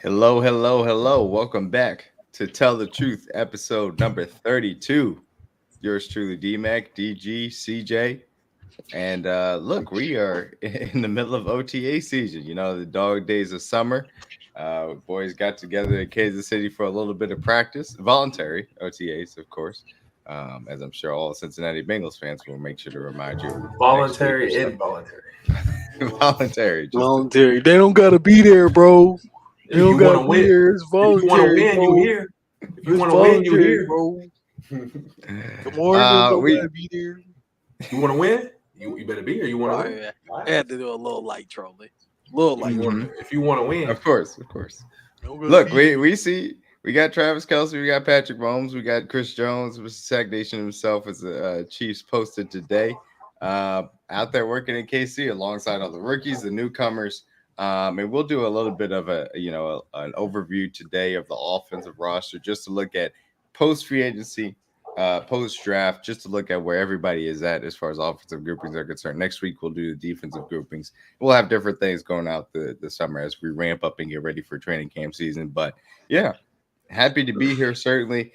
Hello, hello, hello. Welcome back to Tell the Truth, episode number 32. Yours truly, DMAC, DG, CJ. And look, we are in the middle of OTA season. You know, the dog days of summer. Boys got together in Kansas City for a little bit of practice, voluntary OTAs, of course. As I'm sure all Cincinnati Bengals fans will make sure to remind you next week or Voluntary, so. involuntary. Voluntary, just to, Voluntary. They don't gotta be there, bro. They If don't you want gotta to be win, there. It's if you want to voluntary, win, you bro. here. If you It's want to win, you voluntary, here. bro. You Tomorrow don't we gotta be there. want to win, you better be here. You want to Oh, win. yeah. I had to do a little light trolling. Little light trolling. Mhm. If you want to win, Of course, of course. Don't gotta Look, be we see we got Travis Kelsey, we got Patrick Mahomes, we got Chris Jones, which Sack Nation himself as the Chiefs posted today. Out there working in KC alongside all the rookies, the newcomers. And we'll do a little bit of an overview today of the offensive roster, just to look at post free agency, post draft, just to look at where everybody is at as far as offensive groupings are concerned. Next week we'll do the defensive groupings. We'll have different things going out the summer as we ramp up and get ready for training camp season. But yeah, happy to be here. Certainly.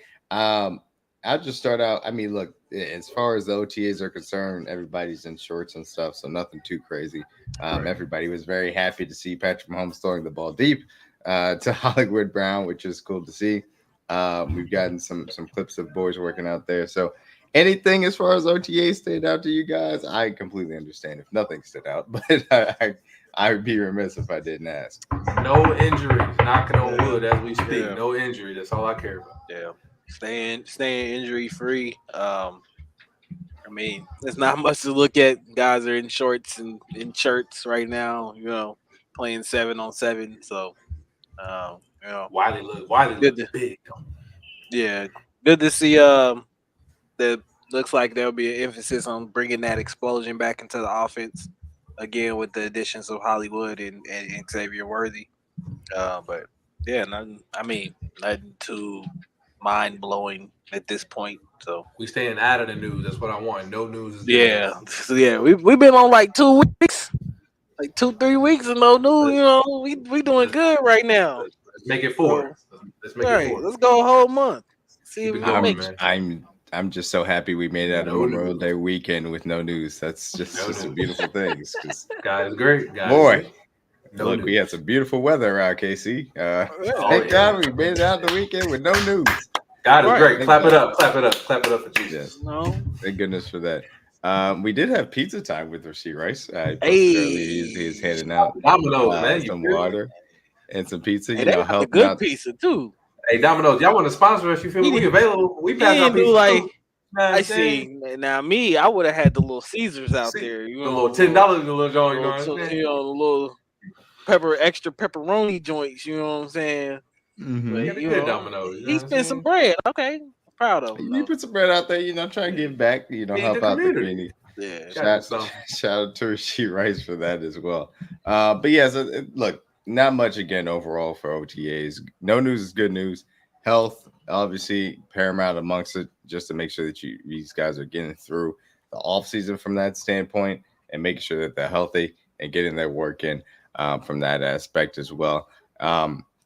I'll just start out. I mean, look, as far as the OTAs are concerned, everybody's in shorts and stuff, so nothing too crazy. Right. Everybody was very happy to see Patrick Mahomes throwing the ball deep to Hollywood Brown, which is cool to see. We've gotten some clips of boys working out there. So anything as far as OTAs stayed out to you guys, I completely understand if nothing stood out, but I would be remiss if I didn't ask. no injuries. Knocking on wood as we speak. Yeah. No injury. That's all I care about. yeah. Staying injury free. I mean, there's not much to look at. Guys are in shorts and in shirts right now, playing 7-on-7. So Wiley good looks to, big. yeah, good to see that looks like there'll be an emphasis on bringing that explosion back into the offense again with the additions of Hollywood and Xavier Worthy. But yeah, nothing too mind blowing at this point. So We staying out of the news. That's what I want. No news is good yeah, news. so yeah, we've been on like 2 weeks, like 2-3 weeks and no news. We doing good right now. Let's make it So 4. Let's make all it right, 4. let's go a whole month. See Keep if it we can going, make man. I'm just so happy we made it out of No Memorial news. Day weekend with no news. That's No just a news. beautiful thing. 'Cause, God is great. God is boy, great. No look, we news. had some beautiful weather around KC. Oh, Thank yeah. God we made it out the weekend with no news. God is Right. great. Thank Clap it God. up. Clap it up. Clap it up for Jesus. Yes, No. thank goodness for that. We did have pizza time with Rasheed Rice. I posted earlier he's Hey, handing out Domino's, man. You some feel me? water and some pizza, hey, they got the helping good out. pizza too. Hey, Domino's, y'all want to sponsor us? You feel me? He We didn't, available. We he pass out didn't do pizza too. like You know what I I'm saying? see. Now me, I would have had the little Caesars out See, there. the little $10, the little joint. You know what I'm saying? The little extra pepperoni joints. You know what I'm saying? Mhm. But Get a good Domino's. You know he what I'm spent some saying? bread. Okay, proud of him You though. put some bread out there, try to give back, Feed the help out the community. community. Yeah, Gotta do Shout, something. shout out to Rasheed Rice for that as well. But yeah, so look, not much again overall for OTAs. No news is good news. Health, obviously, paramount amongst it, just to make sure that these guys are getting through the off season from that standpoint and making sure that they're healthy and getting their work in from that aspect as well.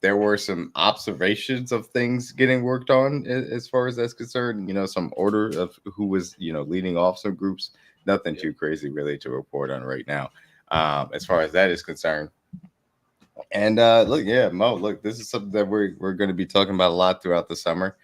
There were some observations of things getting worked on as far as that's concerned. Some order of who was leading off some groups. Nothing too crazy really to report on right now, as far as that is concerned. And look, yeah, Mo, look, this is something that we're going to be talking about a lot throughout the summer,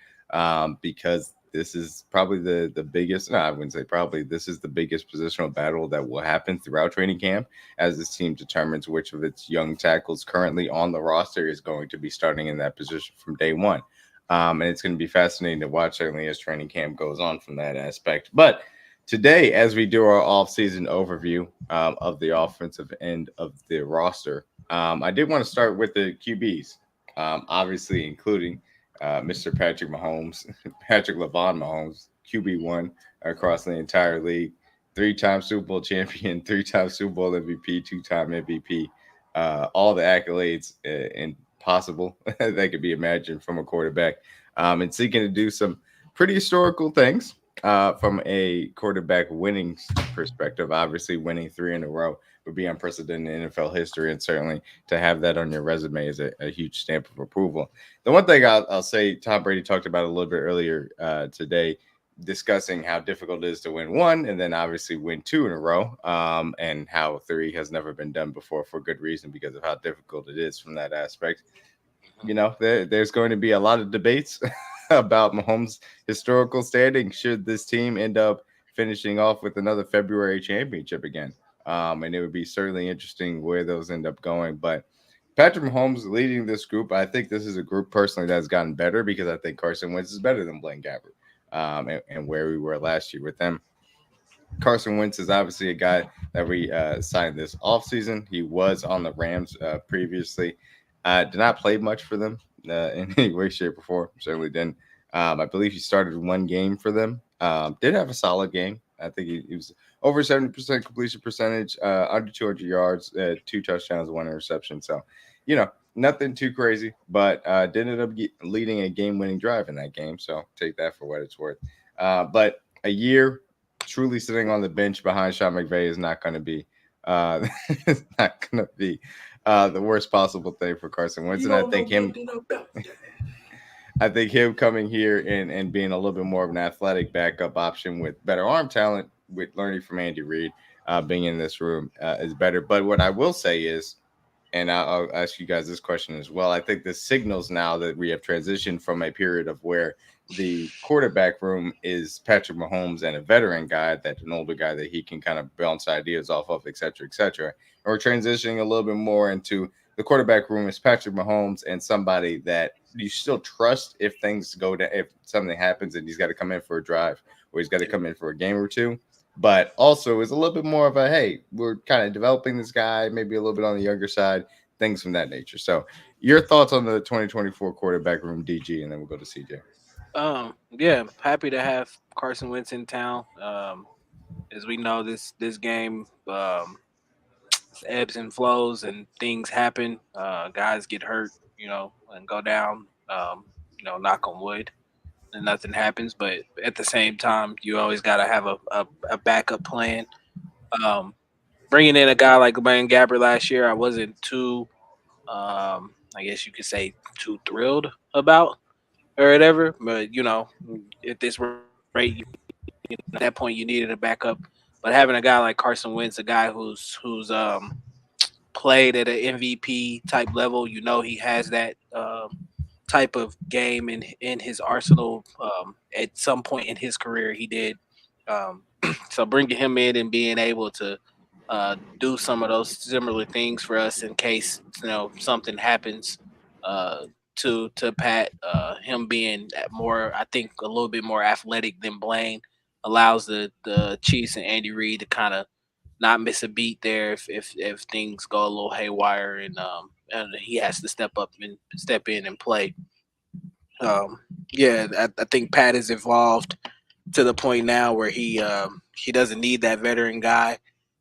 because this is probably the biggest. No, I wouldn't say probably. This is the biggest positional battle that will happen throughout training camp, as this team determines which of its young tackles currently on the roster is going to be starting in that position from day one. And it's going to be fascinating to watch, certainly as training camp goes on from that aspect. But today, as we do our off-season overview of the offensive end of the roster, I did want to start with the QBs, obviously including Mr. Patrick Mahomes, Patrick LeVon Mahomes, QB1 across the entire league, three-time Super Bowl champion, three-time Super Bowl MVP, two-time MVP, all the accolades and possible that could be imagined from a quarterback, and seeking to do some pretty historical things from a quarterback winning perspective, obviously winning 3 in a row would be unprecedented in NFL history, and certainly to have that on your resume is a huge stamp of approval. The one thing I'll say, Tom Brady talked about a little bit earlier today, discussing how difficult it is to win one and then obviously win 2 in a row, and how three has never been done before for good reason because of how difficult it is from that aspect. There's going to be a lot of debates about Mahomes' historical standing should this team end up finishing off with another February championship again. And it would be certainly interesting where those end up going. But Patrick Mahomes leading this group, I think this is a group personally that has gotten better because I think Carson Wentz is better than Blaine Gabbert, and where we were last year with them. Carson Wentz is obviously a guy that we signed this offseason. He was on the Rams previously. Did not play much for them in any way, shape, or form. Certainly didn't. I believe he started one game for them. Did have a solid game. I think he was over 70% completion percentage, under 200 yards, 2 touchdowns, 1 interception. So, nothing too crazy, but did end up leading a game-winning drive in that game. So take that for what it's worth. But a year truly sitting on the bench behind Sean McVay is not going to be it's not going to be the worst possible thing for Carson Wentz. And I think him coming here and being a little bit more of an athletic backup option with better arm talent, with learning from Andy Reid, being in this room is better. But what I will say is, and I'll ask you guys this question as well, I think this signals now that we have transitioned from a period of where the quarterback room is Patrick Mahomes and a veteran guy, that's an older guy that he can kind of bounce ideas off of, et cetera, et cetera. And we're transitioning a little bit more into the quarterback room is Patrick Mahomes and somebody that you still trust if things go down, if something happens and he's got to come in for a drive or he's got to come in for a game or two. But also is a little bit more of a, hey, we're kind of developing this guy, maybe a little bit on the younger side, things from that nature. So your thoughts on the 2024 quarterback room, DG, and then we'll go to CJ. Yeah, happy to have Carson Wentz in town. As we know, this game ebbs and flows and things happen. Guys get hurt, and go down. Knock on wood, and nothing happens. But at the same time, you always got to have a backup plan. Bringing in a guy like Blaine Gabbert last year, I wasn't too, I guess you could say, too thrilled about or whatever. But at this rate, at that point, you needed a backup. But having a guy like Carson Wentz, a guy who's played at an MVP type level, he has that type of game in his arsenal. At some point in his career, he did. So bringing him in and being able to do some of those similar things for us in case something happens to Pat, him being more, I think, a little bit more athletic than Blaine allows the Chiefs and Andy Reid to kind of not miss a beat there if things go a little haywire and he has to step in and play. I think Pat has evolved to the point now where he doesn't need that veteran guy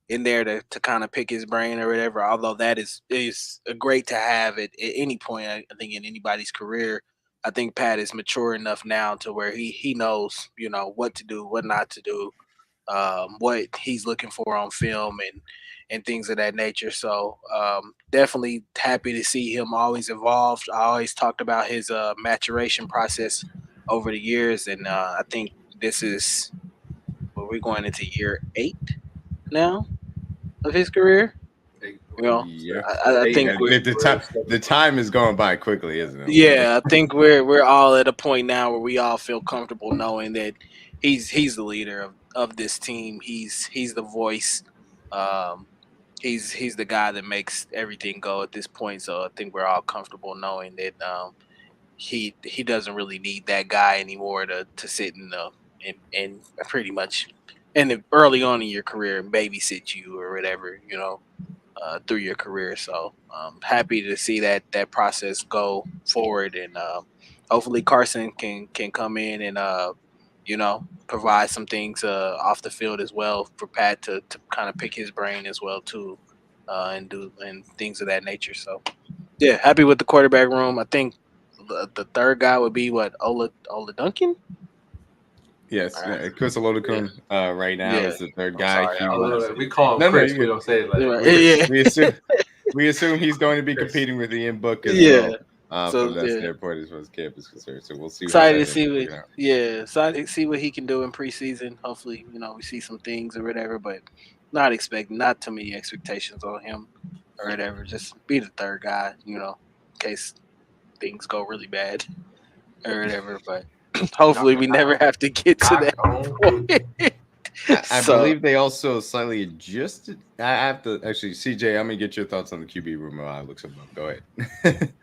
in there to kind of pick his brain or whatever. Although that is great to have at any point, I think, in anybody's career. I think Pat is mature enough now to where he knows, what to do, what not to do, what he's looking for on film and things of that nature. So definitely happy to see him always evolved. I always talked about his maturation process over the years, and I think this is we're going into year 8 now of his career. Yeah. I think the time is going by quickly, isn't it? Yeah, I think we're all at a point now where we all feel comfortable knowing that he's the leader of this team. He's the voice. He's the guy that makes everything go at this point. So I think we're all comfortable knowing that he doesn't really need that guy anymore to sit in pretty much early on in your career and babysit you or whatever, through your career. So happy to see that process go forward, and hopefully Carson can come in and provide some things off the field as well for Pat to kind of pick his brain as well too, and things of that nature. So yeah, happy with the quarterback room. I think the third guy would be Ola Duncan. Yes, All right. Chris Olodokun right now Yeah. is the third I'm guy. sorry, He I was, We call him no, Chris. you're We good. don't say it like Right. we, Yeah. we assume we assume he's going to be Chris. competing with Ian Book as Yeah. well So from that yeah, standpoint as far as camp is concerned. So we'll see how excited that to ends see up what working out. excited to see what he can do in preseason. Hopefully, we see some things or whatever, but not too many expectations on him or whatever. Just be the third guy, in case things go really bad or whatever. But hopefully, we never have to get to that point. I So believe they also slightly adjusted. I have to actually, CJ. I'm gonna get your thoughts on the QB room while I look some up. Go ahead.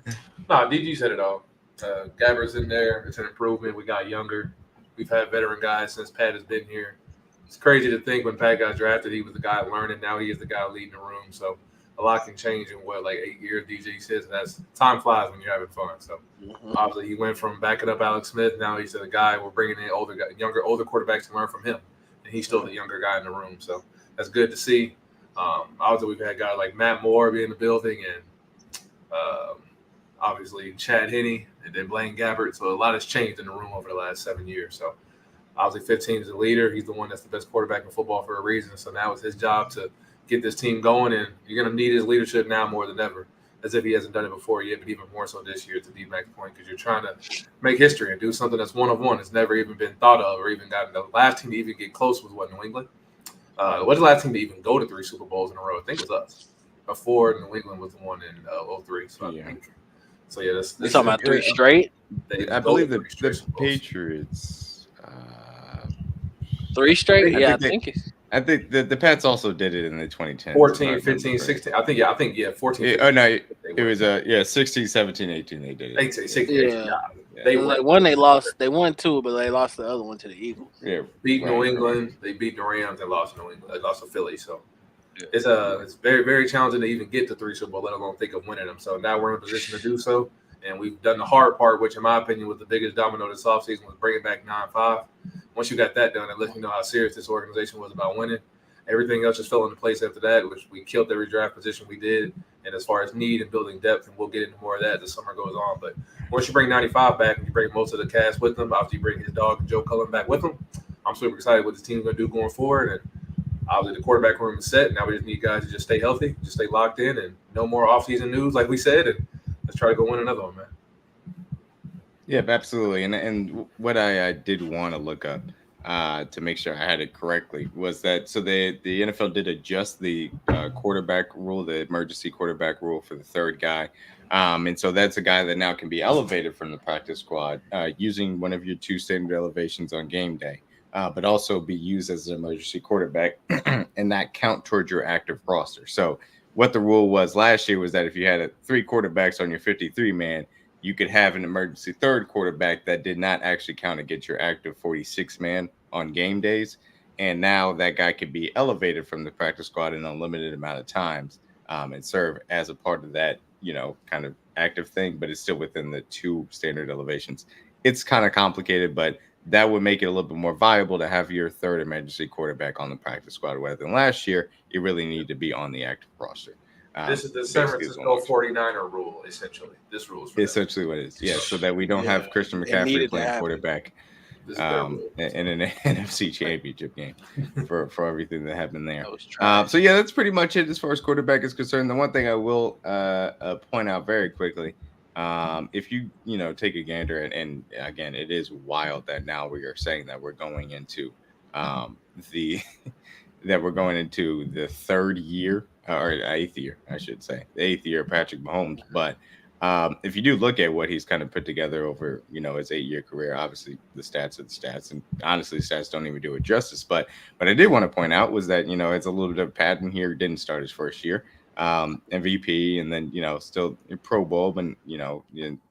No, DG said it all. Gabbard's in there. It's an improvement. We got younger. We've had veteran guys since Pat has been here. It's crazy to think when Pat got drafted, he was the guy learning. Now he is the guy leading the room. So a lot can change in like 8 years. DJ says that's time flies when you're having fun. So obviously he went from backing up Alex Smith. Now he's the guy we're bringing in older quarterbacks to learn from him, and he's still the younger guy in the room. So that's good to see. Obviously we've had guys like Matt Moore be in the building and. Obviously Chad Henne and then Blaine Gabbert. So a lot has changed in the room over the last 7 years. So obviously 15 is a leader. He's the one that's the best quarterback in football for a reason. So now it's his job to get this team going, and you're going to need his leadership now more than ever, as if he hasn't done it before yet, but even more so this year to D-Mac's point, because you're trying to make history and do something that's one of one. It's never even been thought of or even gotten. The last team to even get close was what, New England? What's the last team to even go to 3 Super Bowls in a row? I think it was us. Before New England was the one in 03. So Yeah. I think. So yeah, this you talking about 3 straight? I believe the Patriots. 3 straight? I I think think it's. I think the Pats also did it in the 2010s. 14, 15, 16. I think 14. 15, Oh no, it was 16, 17, 18. They did it. 18, 16, Yeah. 18. It They was won. like one they lost. They won 2, but they lost the other one to the Eagles. Yeah, Beat New right. England. They beat the Rams and lost New England. They lost to Philly. So it's very, very challenging to even get to 3 Super Bowl, let alone think of winning them. So now we're in a position to do so. And we've done the hard part, which in my opinion was the biggest domino this offseason, was bringing back 9-5. Once you got that done, it lets me know how serious this organization was about winning. Everything else just fell into place after that, which we killed every draft position we did. And as far as need and building depth, and we'll get into more of that as the summer goes on. But once you bring 95 back and you bring most of the cast with them, obviously you bring his dog, Joe Cullen, back with him, I'm super excited what this team's going to do going forward. And obviously the quarterback room is set. Now we just need guys to just stay healthy, just stay locked in, and no more offseason news, like we said. And let's try to go win another one, man. Yeah, absolutely. And what I did want to look up to make sure I had it correctly was that the NFL did adjust the quarterback rule, the emergency quarterback rule for the third guy. And so that's a guy that now can be elevated from the practice squad using one of your 2 standard elevations on game day, but also be used as an emergency quarterback and not count towards your active roster. So what the rule was last year was that if you had 3 quarterbacks on your 53-man, you could have an emergency third quarterback that did not actually count against your active 46-man on game days. And now that guy could be elevated from the practice squad an unlimited amount of times and serve as a part of that, kind of active thing, but it's still within the 2 standard elevations. It's kind of complicated, but that would make it a little bit more viable to have your third emergency quarterback on the practice squad, rather than last year, you really need to be on the active roster. This is the San Francisco 49er rule, essentially. This rule is essentially what it is. Yeah, so that we don't have Christian McCaffrey playing quarterback in an NFC championship game for everything that happened there. So yeah, that's pretty much it as far as quarterback is concerned. The one thing I will point out very quickly, if you take a gander, and again, it is wild that now we are saying that we're going into the 3rd year or 8th year, I should say, the 8th year of Patrick Mahomes. But if you do look at what he's kind of put together over, his 8-year career, obviously the stats are the stats, and honestly, stats don't even do it justice. But what I did want to point out was that, it's a little bit of a pattern here. He didn't start his first year, MVP, and then, still Pro Bowl, but,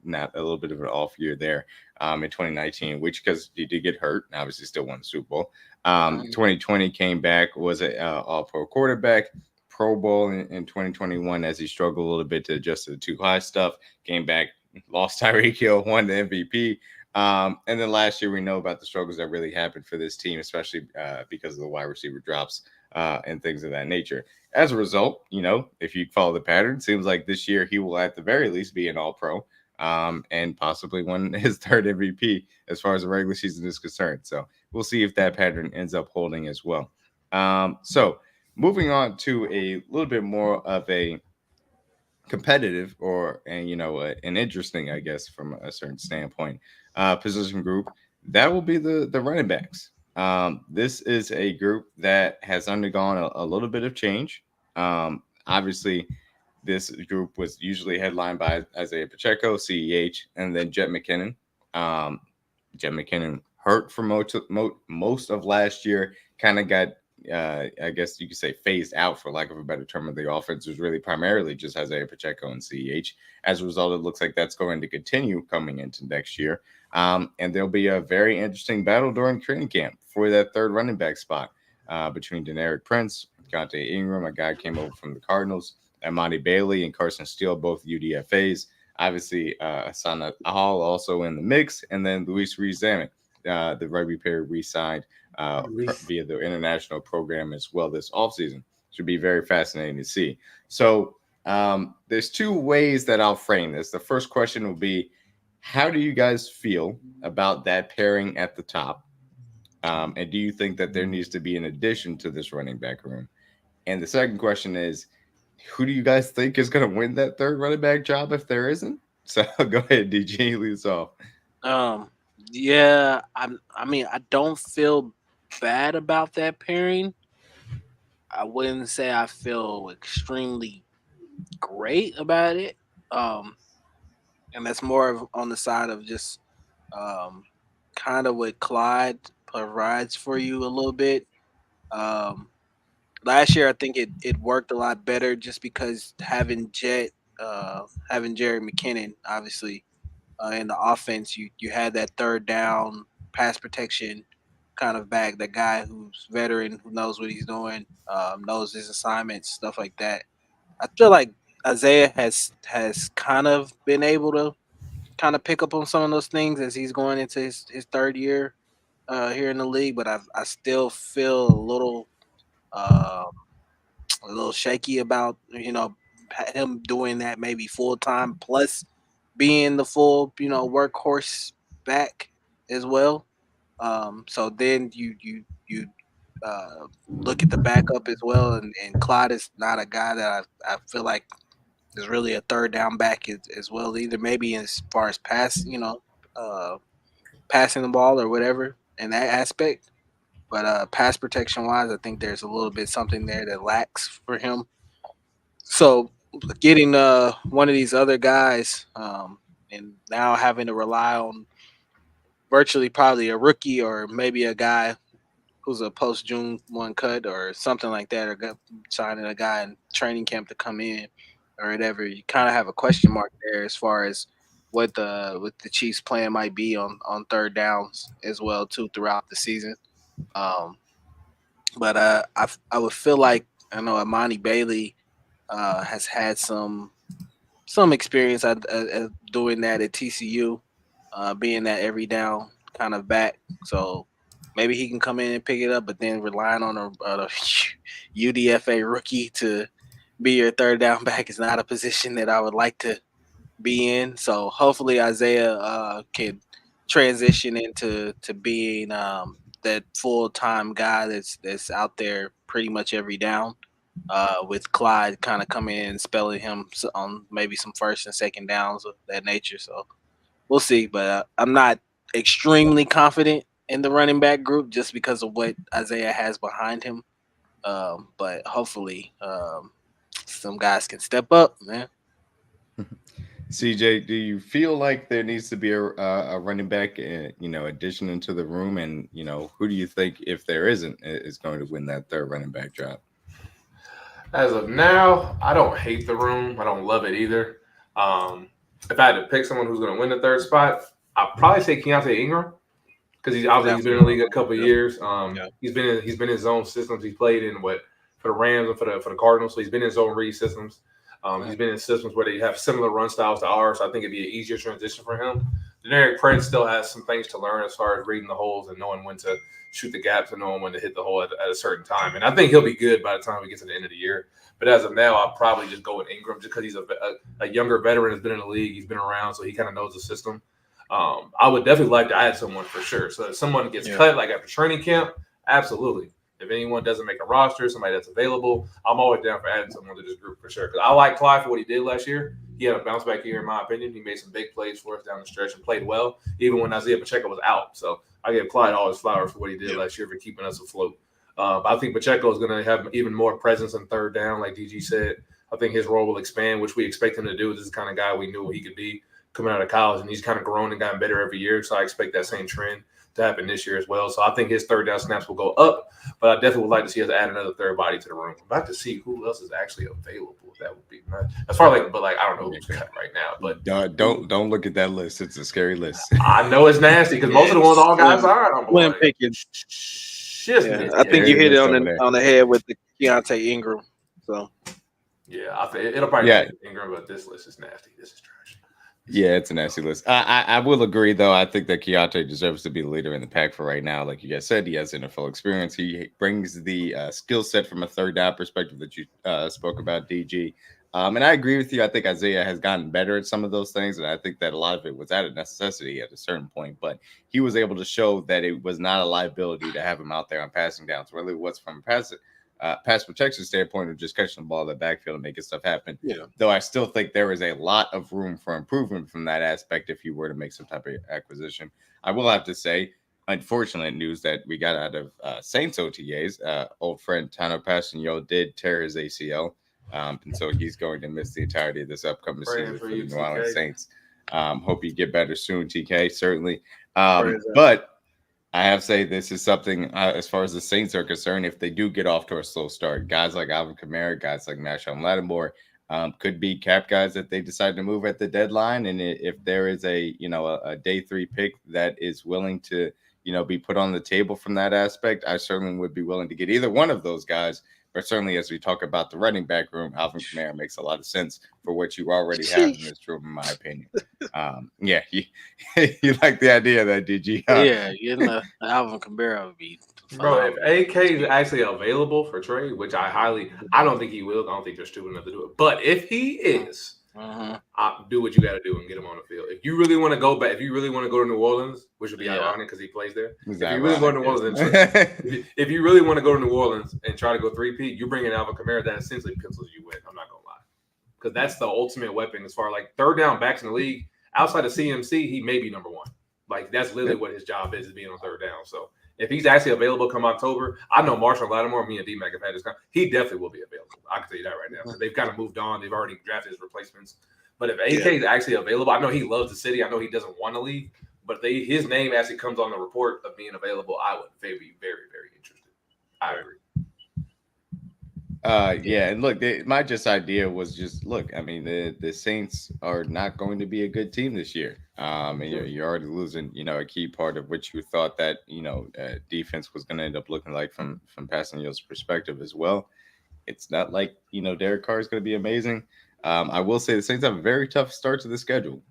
not a little bit of an off year there in 2019, which because he did get hurt, and obviously still won the Super Bowl. 2020 came back, was an all-pro quarterback, Pro Bowl in 2021 as he struggled a little bit to adjust to the too high stuff, came back, lost Tyreek Hill, won the MVP. And then last year we know about the struggles that really happened for this team, especially because of the wide receiver drops and things of that nature. As a result, if you follow the pattern, it seems like this year he will at the very least be an all-pro. and possibly won his third MVP as far as the regular season is concerned. So we'll see if that pattern ends up holding as well. So moving on to a little bit more of a competitive or and an interesting, I guess, from a certain standpoint, position group that will be the running backs. This is a group that has undergone a little bit of change. Obviously, this group was usually headlined by Isaiah Pacheco, CEH, and then Jet McKinnon. Um, Jet McKinnon hurt for most of last year, kind of got, I guess you could say, phased out, for lack of a better term, of the offense. Was really primarily just Isaiah Pacheco and CEH. As a result, it looks like that's going to continue coming into next year. And there'll be a very interesting battle during training camp for that third running back spot between Deneric Prince, Deontay Ingram, a guy came over from the Cardinals, Amani Bailey, and Carson Steele, both UDFAs. Obviously, Asana Hall also in the mix, and then Luis Rees-Zammit, the rugby player, re-signed via the international program as well this offseason. Should be very fascinating to see. So there's two ways that I'll frame this. The first question will be, how do you guys feel about that pairing at the top? And do you think that there needs to be an addition to this running back room? And the second question is, who do you guys think is going to win that third running back job if there isn't? So go ahead, DG, lead us off. Yeah, I mean, I don't feel bad about that pairing. I wouldn't say I feel extremely great about it. Um, and that's more of on the side of just um, kind of what Clyde provides for you a little bit. Um, Last year, I think it worked a lot better just because having Jerry McKinnon, obviously, in the offense, you had that third down pass protection kind of back, the guy who's veteran, who knows what he's doing, knows his assignments, stuff like that. I feel like Isaiah has kind of been able to kind of pick up on some of those things as he's going into his third year here in the league, but I still feel um, a little shaky about him doing that maybe full time plus being the full workhorse back as well. So then you look at the backup as well, and Clyde is not a guy that I feel like is really a third down back as well either. Maybe as far as passing the ball or whatever in that aspect. But pass protection wise, I think there's a little bit something there that lacks for him. So getting one of these other guys and now having to rely on virtually probably a rookie or maybe a guy who's a post June 1 cut or something like that, or signing a guy in training camp to come in or whatever, you kind of have a question mark there as far as what the Chiefs' plan might be on third downs as well too throughout the season. Um, but I would feel like I know Amani Bailey has had some experience at doing that at TCU, being that every down kind of back. So maybe he can come in and pick it up, but then relying on a UDFA rookie to be your third down back is not a position that I would like to be in. So hopefully Isaiah can transition into being that full time guy that's out there pretty much every down. With Clyde kind of coming in and spelling him on maybe some first and second downs of that nature. So we'll see. But I'm not extremely confident in the running back group just because of what Isaiah has behind him. But hopefully some guys can step up, man. CJ, do you feel like there needs to be a running back, addition into the room? And, who do you think, if there isn't, is going to win that third running back job? As of now, I don't hate the room. I don't love it either. If I had to pick someone who's going to win the third spot, I'd probably say Keontae Ingram because he's obviously been in the league a couple of years. He's been in his own systems. He's played in for the Rams and for the Cardinals, so he's been in his own read systems. He's been in systems where they have similar run styles to ours, so I think it'd be an easier transition for him Deneric Prince still has some things to learn as far as reading the holes and knowing when to shoot the gaps and knowing when to hit the hole at a certain time. And I think he'll be good by the time we get to the end of the year. But as of now, I'll probably just go with Ingram just because he's a younger veteran, has been in the league, he's been around, so he kind of knows the system. I would definitely like to add someone for sure. So if someone gets cut like after training camp, absolutely. If anyone doesn't make a roster, somebody that's available, I'm always down for adding someone to this group for sure. Because I like Clyde for what he did last year. He had a bounce back year, in my opinion. He made some big plays for us down the stretch and played well, even when Isaiah Pacheco was out. So I give Clyde all his flowers for what he did last year for keeping us afloat. I think Pacheco is going to have even more presence on third down, like DG said. I think his role will expand, which we expect him to do. This is the kind of guy we knew he could be coming out of college, and he's kind of grown and gotten better every year. So I expect that same trend to happen this year as well. So I think his third down snaps will go up, but I definitely would like to see us add another third body to the room. I'm about to see who else is actually available. That would be nice. As far as I don't know who's cut right now. But don't look at that list. It's a scary list. I know it's nasty because most of the ones all guys are on board. I think you hit it on the head with the Keontae Ingram. So yeah, it'll probably be Ingram, but this list is nasty. This is trash. Yeah, it's a nasty list. I will agree, though. I think that Keontae deserves to be the leader in the pack for right now. Like you guys said, he has NFL experience. He brings the skill set from a third down perspective that you spoke about, DG. And I agree with you. I think Isaiah has gotten better at some of those things, and I think that a lot of it was out of necessity at a certain point. But he was able to show that it was not a liability to have him out there on passing downs, whether it was from pass protection standpoint or just catching the ball in the backfield and making stuff happen. Yeah. Though I still think there is a lot of room for improvement from that aspect if you were to make some type of acquisition. I will have to say, unfortunate news that we got out of Saints OTAs. Old friend Tano Passanio did tear his ACL. And so he's going to miss the entirety of this upcoming season for the New Orleans Saints. Hope you get better soon, TK, certainly. But I have to say this is something as far as the Saints are concerned. If they do get off to a slow start, guys like Alvin Kamara, guys like Marshawn Lattimore could be cap guys that they decide to move at the deadline. And if there is a day 3 pick that is willing to be put on the table from that aspect, I certainly would be willing to get either one of those guys. But certainly, as we talk about the running back room, Alvin Kamara makes a lot of sense for what you already have in this room, in my opinion. You like the idea of that, DG? Alvin Kamara would be. Bro, if AK is actually available for trade, which I don't think he will. I don't think they're stupid enough to do it. But if he is, do what you got to do and get him on the field. If you really want to go back, if you really want to go to New Orleans, which would be ironic because he plays there. If you really want to New Orleans, if you really want to go to New Orleans and try to go 3P, you bring in Alvin Kamara, that essentially pencils you in. I'm not gonna lie, because that's the ultimate weapon as far as like third down backs in the league. Outside of CMC, he may be number one. Like that's literally what his job is being on third down. So if he's actually available come October, I know Marshall Lattimore, me and D-Mac have had this conversation. He definitely will be available. I can tell you that right now. They've kind of moved on. They've already drafted his replacements. But if AK is actually available, I know he loves the city. I know he doesn't want to leave. But if his name actually comes on the report of being available, I would be very, very interested. I agree. And look, my idea was just look. I mean, the Saints are not going to be a good team this year. And you're already losing, a key part of what you thought that defense was going to end up looking like from Passanio's perspective as well. It's not like Derek Carr is going to be amazing. I will say the Saints have a very tough start to the schedule.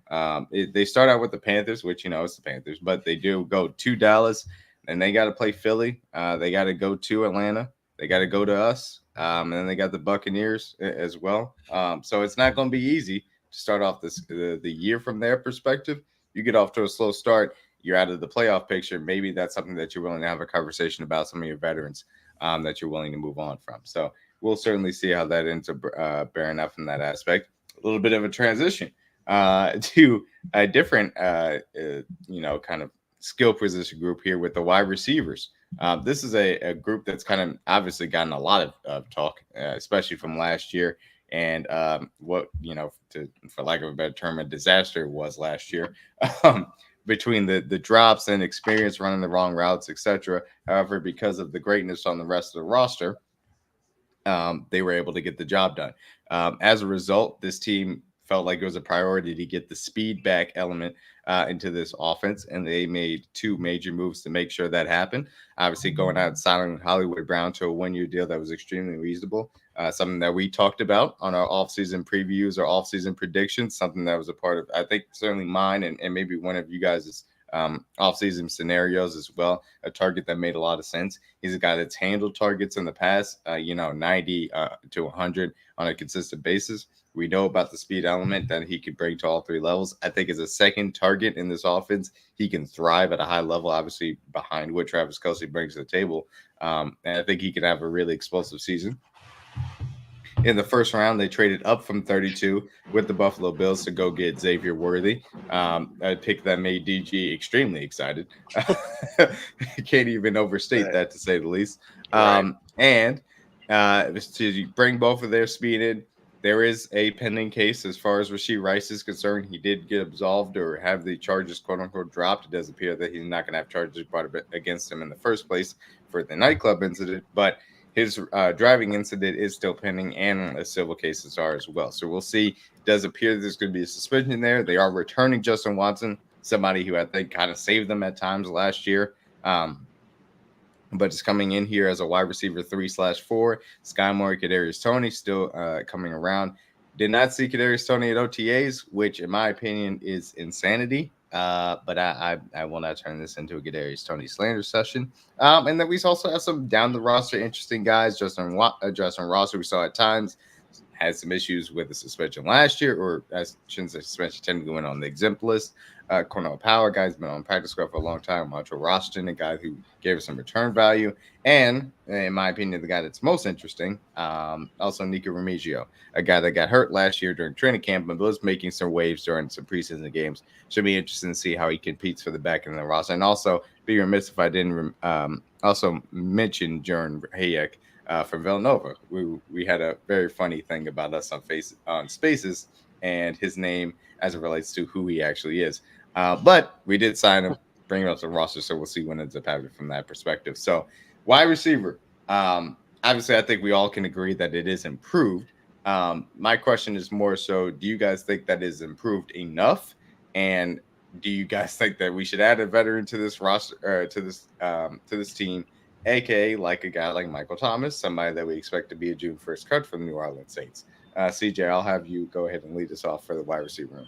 They start out with the Panthers, which it's the Panthers, but they do go to Dallas, and they got to play Philly. They got to go to Atlanta. They got to go to us. And then they got the Buccaneers as well. So it's not going to be easy to start off the year from their perspective. You get off to a slow start, you're out of the playoff picture. Maybe that's something that you're willing to have a conversation about, some of your veterans that you're willing to move on from. So we'll certainly see how that ends up bearing out from that aspect. A little bit of a transition to a different, kind of skill position group here with the wide receivers. This is a group that's kind of obviously gotten a lot of talk, especially from last year. And what, for lack of a better term, a disaster was last year between the drops and experience running the wrong routes, etc. However, because of the greatness on the rest of the roster, they were able to get the job done. As a result, this team felt like it was a priority to get the speed back element into this offense, and they made 2 major moves to make sure that happened. Obviously, going out and signing Hollywood Brown to a 1-year deal that was extremely reasonable. something that we talked about on our offseason previews or offseason predictions, something that was a part of, I think, certainly mine and maybe one of you guys' offseason scenarios as well. A target that made a lot of sense. He's a guy that's handled targets in the past, 90 to 100 on a consistent basis. We know about the speed element that he could bring to all three levels. I think as a second target in this offense, he can thrive at a high level, obviously behind what Travis Kelce brings to the table. And I think he can have a really explosive season. In the first round, they traded up from 32 with the Buffalo Bills to go get Xavier Worthy. A pick that made DG extremely excited. Can't even overstate that, to say the least. And to bring both of their speed in, there is a pending case as far as Rashee Rice is concerned. He did get absolved or have the charges, quote unquote, dropped. It does appear that he's not going to have charges brought against him in the first place for the nightclub incident, but his driving incident is still pending, and a civil cases are as well. So we'll see. It does appear there's going to be a suspension there. They are returning Justin Watson, somebody who I think kind of saved them at times last year. But is coming in here as a wide receiver 3/4. Sky Moore, Kadarius Toney still coming around. Did not see Kadarius Toney at OTAs, which in my opinion is insanity. But I will not turn this into a Kadarius Toney slander session. And then we also have some down the roster interesting guys. Justin Ross, who we saw at times had some issues with the suspension last year, or I shouldn't say suspension, technically went on the exempt list. Cornell Power, guy's been on practice squad for a long time. Montrell Washington, a guy who gave us some return value. And in my opinion, the guy that's most interesting, also Nico Remigio, a guy that got hurt last year during training camp and was making some waves during some preseason games. Should be interesting to see how he competes for the back end of the roster. And also, be remiss if I didn't also mention Jern Hayek from Villanova. We had a very funny thing about us on Spaces and his name as it relates to who he actually is. But we did sign him, bring him up to the roster, so we'll see what ends up happening from that perspective. So, wide receiver. Obviously, I think we all can agree that it is improved. My question is more so, do you guys think that is improved enough? And do you guys think that we should add a veteran to this roster, to this team, aka like a guy like Michael Thomas, somebody that we expect to be a June 1st cut from the New Orleans Saints? CJ, I'll have you go ahead and lead us off for the wide receiver room.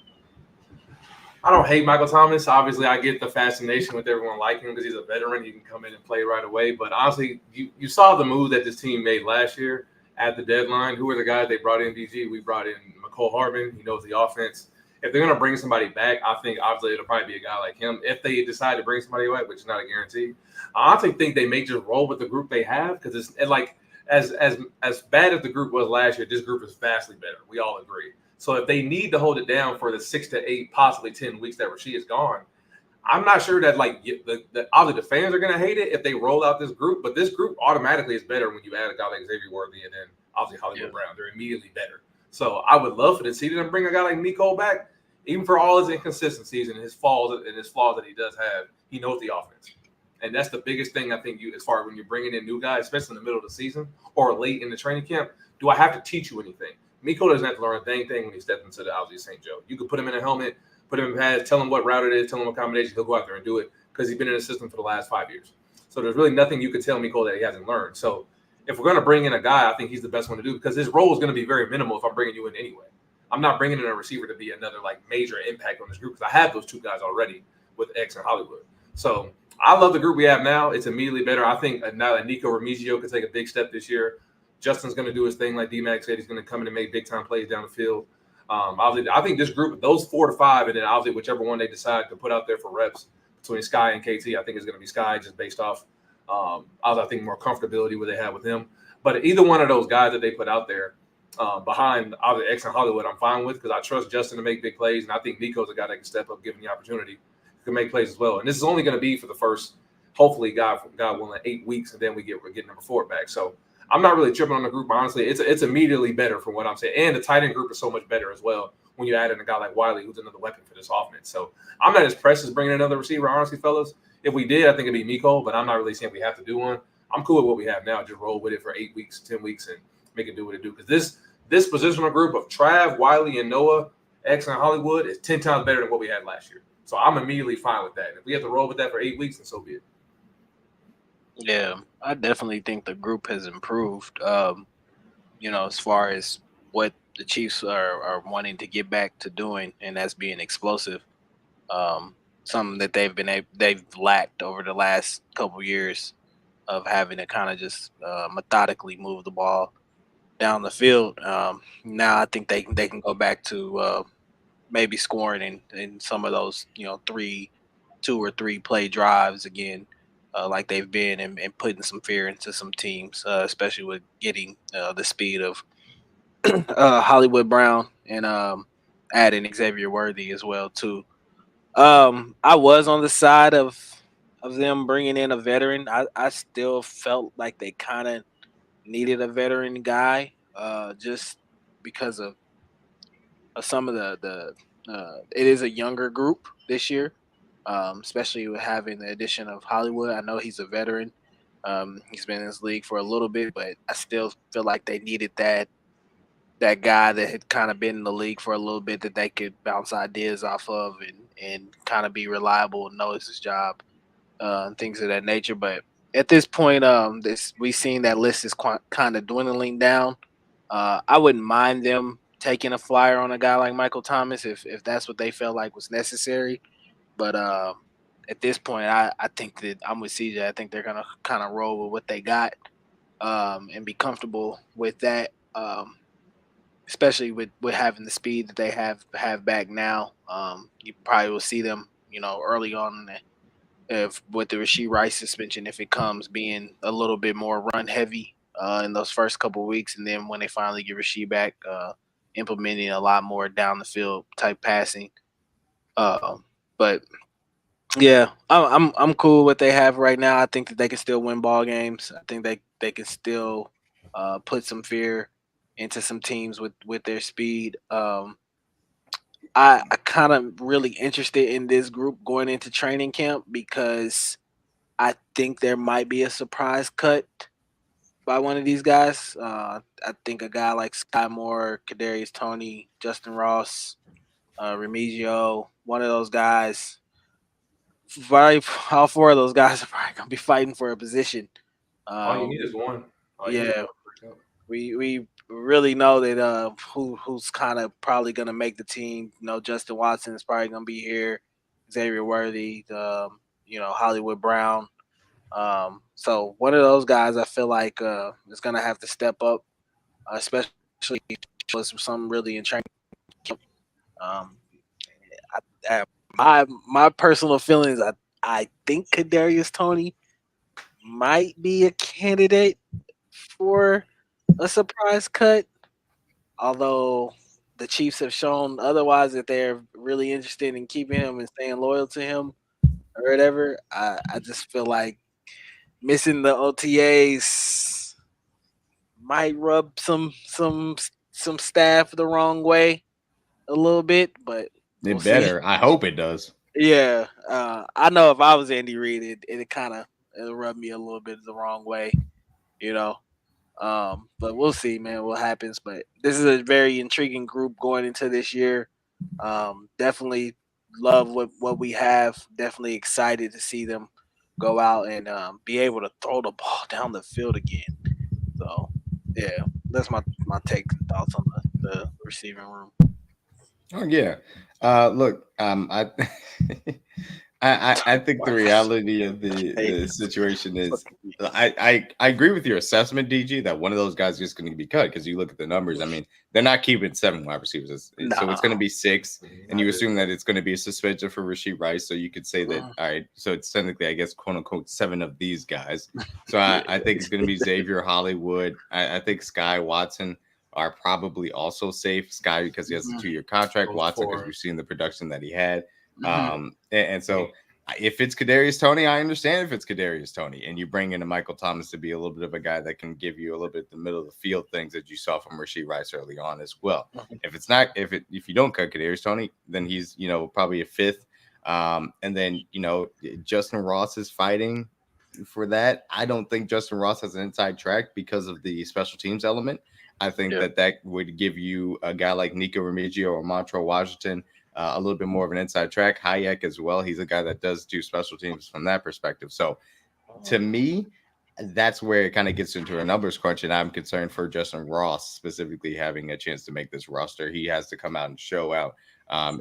I don't hate Michael Thomas. Obviously, I get the fascination with everyone liking him because he's a veteran. He can come in and play right away. But honestly, you saw the move that this team made last year at the deadline. Who are the guys they brought in, DG? We brought in Mecole Hardman. He knows the offense. If they're going to bring somebody back, I think obviously it'll probably be a guy like him. If they decide to bring somebody back, which is not a guarantee, I honestly think they may just roll with the group they have because it's like as bad as the group was last year, this group is vastly better. We all agree. So if they need to hold it down for the 6 to 8, possibly 10 weeks that Rashee is gone, I'm not sure that obviously the fans are going to hate it if they roll out this group, but this group automatically is better when you add a guy like Xavier Worthy and then obviously Hollywood Brown. They're immediately better. So I would love for the team to bring a guy like Mecole back, even for all his inconsistencies and his flaws that he does have. He knows the offense. And that's the biggest thing I think as far as when you're bringing in new guys, especially in the middle of the season or late in the training camp, do I have to teach you anything? Mecole doesn't have to learn a dang thing when he steps into the Algie St. Joe. You could put him in a helmet, put him in pads, tell him what route it is, tell him what combination, he'll go out there and do it because he's been in the system for the last 5 years. So there's really nothing you could tell Mecole that he hasn't learned. So if we're going to bring in a guy, I think he's the best one to do because his role is going to be very minimal if I'm bringing you in anyway. I'm not bringing in a receiver to be another major impact on this group because I have those two guys already with X and Hollywood. So I love the group we have now. It's immediately better. I think now that Nico Remigio could take a big step this year. Justin's going to do his thing like D-Mac said. He's going to come in and make big-time plays down the field. Obviously, I think this group, those 4 to 5, and then obviously whichever one they decide to put out there for reps between Sky and KT, I think it's going to be Sky just based off, I think, more comfortability what they have with him. But either one of those guys that they put out there behind obviously X and Hollywood, I'm fine with because I trust Justin to make big plays, and I think Nico's a guy that can step up given the opportunity. He can make plays as well. And this is only going to be for the first, hopefully, God willing, 8 weeks, and then we get number 4 back. So I'm not really tripping on the group, honestly. It's immediately better from what I'm saying. And the tight end group is so much better as well when you add in a guy like Wiley, who's another weapon for this offense. So I'm not as pressed as bringing another receiver, honestly, fellas. If we did, I think it'd be Mecole, but I'm not really saying we have to do one. I'm cool with what we have now. Just roll with it for 8 weeks, 10 weeks, and make it do what it do. Because this positional group of Trav, Wiley, and Noah, X, and Hollywood is 10 times better than what we had last year. So I'm immediately fine with that. If we have to roll with that for 8 weeks, then so be it. Yeah, I definitely think the group has improved. as far as what the Chiefs are wanting to get back to doing, and that's being explosive. Something that they've lacked over the last couple years of having to kind of just methodically move the ball down the field. Now I think they can go back to maybe scoring in some of those 2 or 3 play drives again, like they've been, and putting some fear into some teams, especially with getting the speed of Hollywood Brown and adding Xavier Worthy as well too. I was on the side of them bringing in a veteran. I still felt like they kind of needed a veteran guy, just because of some of it is a younger group this year, especially with having the addition of Hollywood. I know he's a veteran. He's been in this league for a little bit, but I still feel like they needed that guy that had kind of been in the league for a little bit that they could bounce ideas off of and kind of be reliable and knows his job, and things of that nature. But at this point, we've seen that list is kind of dwindling down. I wouldn't mind them taking a flyer on a guy like Michael Thomas if that's what they felt like was necessary. But at this point, I think that I'm with CJ. I think they're gonna kind of roll with what they got, and be comfortable with that. Especially with having the speed that they have back now. You probably will see them, early on if with the Rashee Rice suspension, if it comes being a little bit more run heavy in those first couple of weeks, and then when they finally get Rashee back, implementing a lot more down the field type passing. But yeah, I'm cool with what they have right now. I think that they can still win ball games. I think they can still put some fear into some teams with their speed. I kind of really interested in this group going into training camp because I think there might be a surprise cut by one of these guys. I think a guy like Sky Moore, Kadarius Toney, Justin Ross, Remigio, one of those guys. All 4 of those guys are probably gonna be fighting for a position. All you need is one. All you need is Yeah, one. we really know that who's kind of probably gonna make the team. Justin Watson is probably gonna be here. Xavier Worthy, Hollywood Brown. So one of those guys, I feel like is gonna have to step up, especially with something really in training camp. Um, my personal feelings, I think Kadarius Toney might be a candidate for a surprise cut, although the Chiefs have shown otherwise that they're really interested in keeping him and staying loyal to him or whatever. I just feel like missing the OTAs might rub some staff the wrong way a little bit, but we'll It see. better. I hope it does. Yeah, I know if I was Andy Reid, it kind of rubbed me a little bit the wrong way, you know. But we'll see, man, what happens. But this is a very intriguing group going into this year. Definitely love what we have. Definitely excited to see them go out and be able to throw the ball down the field again. So, yeah, that's my take and thoughts on the receiving room. Oh yeah. Look, I think the reality of the situation is I agree with your assessment, DG, that one of those guys is just going to be cut because you look at the numbers. I mean, they're not keeping 7 wide receivers, so it's going to be 6, and you assume that it's going to be a suspension for Rashee Rice. So you could say that, all right, so it's technically, I guess, quote unquote, 7 of these guys. So I think it's going to be Xavier, Hollywood. I think Sky Watson are probably also safe. Sky because he has a 2-year contract. Watson because we've seen the production that he had. And so if it's Kadarius Toney, I understand if it's Kadarius Toney, and you bring in a Michael Thomas to be a little bit of a guy that can give you a little bit the middle of the field things that you saw from Rashee Rice early on as well. If it's not, if you don't cut Kadarius Toney, then he's probably a 5th, and then Justin Ross is fighting for that. I don't think Justin Ross has an inside track because of the special teams element. I think that would give you a guy like Nico Remigio or Montrell Washington a little bit more of an inside track. Hayek as well. He's a guy that does do special teams from that perspective. So to me, that's where it kind of gets into a numbers crunch, and I'm concerned for Justin Ross specifically having a chance to make this roster. He has to come out and show out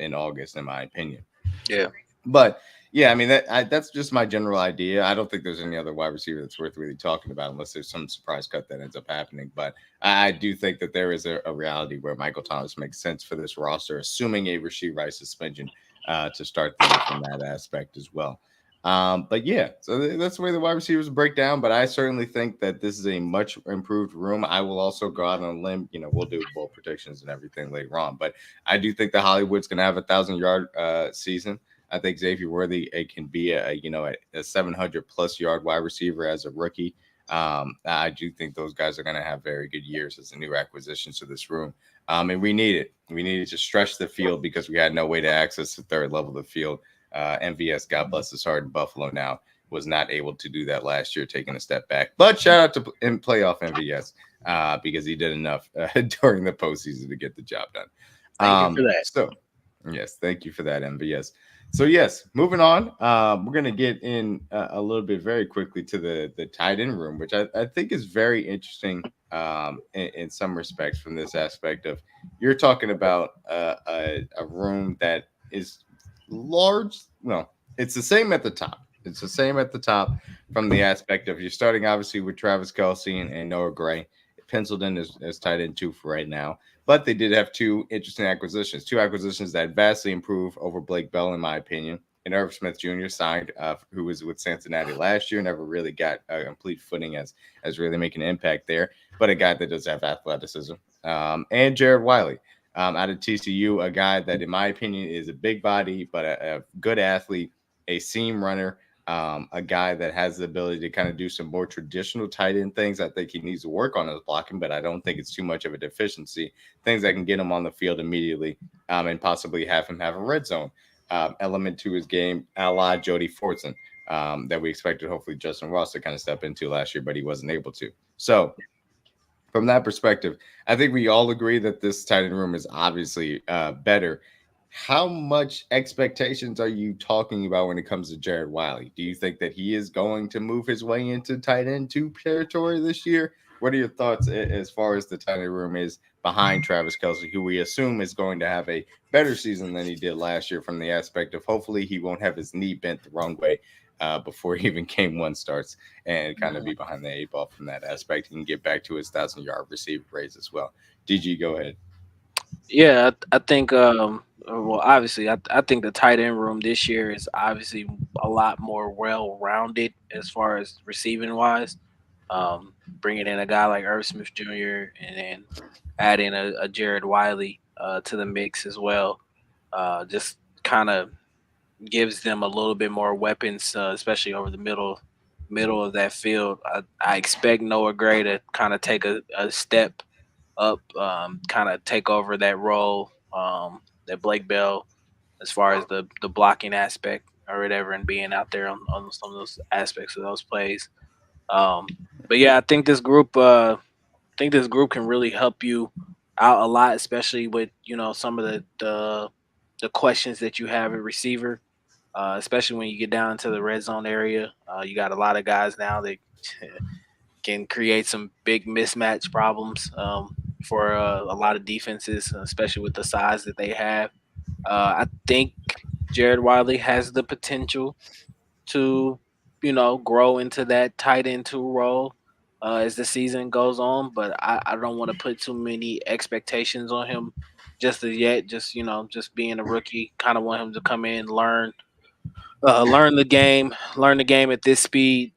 in August, in my opinion. Yeah. But yeah, I mean that's just my general idea. I don't think there's any other wide receiver that's worth really talking about unless there's some surprise cut that ends up happening. But I do think that there is a reality where Michael Thomas makes sense for this roster, assuming a Rashee Rice suspension to start the year from that aspect as well. But yeah, so that's the way the wide receivers break down. But I certainly think that this is a much improved room. I will also go out on a limb. You know, we'll do bold predictions and everything later on. But I do think that Hollywood's going to have 1,000-yard season. I think Xavier Worthy can be a 700 plus yard wide receiver as a rookie. I do think those guys are going to have very good years as a new acquisitions to this room. And we need it. We needed to stretch the field because we had no way to access the third level of the field. MVS, God bless his heart, in Buffalo now, was not able to do that last year, taking a step back. But shout out to in playoff MVS because he did enough during the postseason to get the job done. Thank you for that. So, yes, thank you for that, MVS. So, yes, moving on, we're going to get in a little bit very quickly to the tight end room, which I think is very interesting in some respects from this aspect of you're talking about a room that is large. No, it's the same at the top. It's the same at the top from the aspect of you're starting obviously with Travis Kelce and Noah Gray. Penciled in as tight end 2 for right now. But they did have two interesting acquisitions, two acquisitions that vastly improve over Blake Bell, in my opinion. And Irv Smith Jr. signed, who was with Cincinnati last year, never really got a complete footing as really making an impact there, but a guy that does have athleticism. And Jared Wiley out of TCU, a guy that, in my opinion, is a big body, but a good athlete, a seam runner, a guy that has the ability to kind of do some more traditional tight end things. I think he needs to work on his blocking, but I don't think it's too much of a deficiency. Things that can get him on the field immediately and possibly have him have a red zone element to his game, a la Jody Fortson, that we expected hopefully Justin Ross to kind of step into last year, but he wasn't able to. So from that perspective, I think we all agree that this tight end room is obviously better. How much expectations are you talking about when it comes to Jared Wiley? Do you think that he is going to move his way into tight end 2 territory this year? What are your thoughts as far as the tight end room is behind Travis Kelce, who we assume is going to have a better season than he did last year from the aspect of hopefully he won't have his knee bent the wrong way before even game 1 starts and kind of be behind the 8 ball from that aspect. He can get back to his 1,000-yard receiver raise as well. DG, go ahead. Yeah, I think well, obviously, I think the tight end room this year is obviously a lot more well-rounded as far as receiving wise. Bringing in a guy like Irv Smith Jr. and then adding a Jared Wiley to the mix as well, just kind of gives them a little bit more weapons, especially over the middle of that field. I expect Noah Gray to kind of take a step up, kind of take over that role that Blake Bell, as far as the blocking aspect or whatever, and being out there on some of those aspects of those plays. But yeah, I think this group can really help you out a lot, especially with some of the questions that you have at receiver, especially when you get down to the red zone area. You got a lot of guys now that can create some big mismatch problems for a lot of defenses, especially with the size that they have. I think Jared Wiley has the potential to, grow into that tight end 2 role as the season goes on, but I don't want to put too many expectations on him just as yet. Just being a rookie, kind of want him to come in, learn the game at this speed.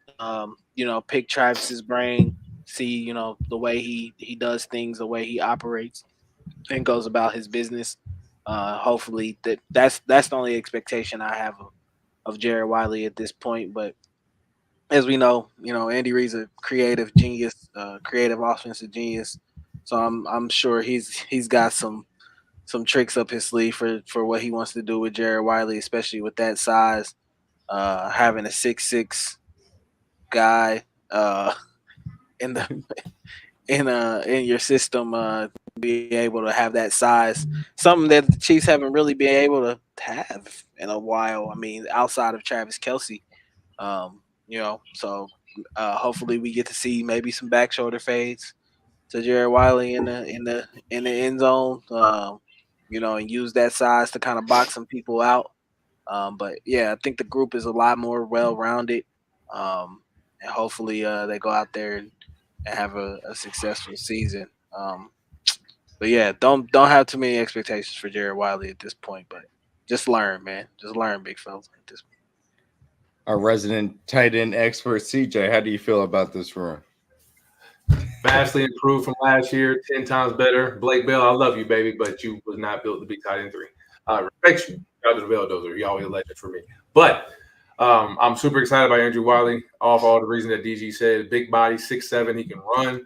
Pick Travis's brain, see the way he does things, the way he operates and goes about his business. Hopefully that's the only expectation I have of Jared Wiley at this point. But as we know, Andy Reid's a creative genius, creative offensive genius. So I'm sure he's got some tricks up his sleeve for what he wants to do with Jared Wiley, especially with that size. Having a 6'6" guy in the in your system, be able to have that size, something that the Chiefs haven't really been able to have in a while. I mean, outside of Travis Kelce, so Hopefully, we get to see maybe some back shoulder fades to Jared Wiley in the end zone. And use that size to kind of box some people out. But yeah, I think the group is a lot more well rounded. And hopefully they go out there and have a successful season. But yeah, don't have too many expectations for Jared Wiley at this point. But just learn, man. Just learn, big fella. At this point. Our resident tight end expert, CJ, how do you feel about this room? Vastly improved from last year, 10 times better. Blake Bell, I love you, baby, but you was not built to be tight end 3. I respect you. Shout out to the Belldozer. You always a legend for me. But I'm super excited about Andrew Wiley, off all the reasons that DG said. Big body, 6'7", he can run.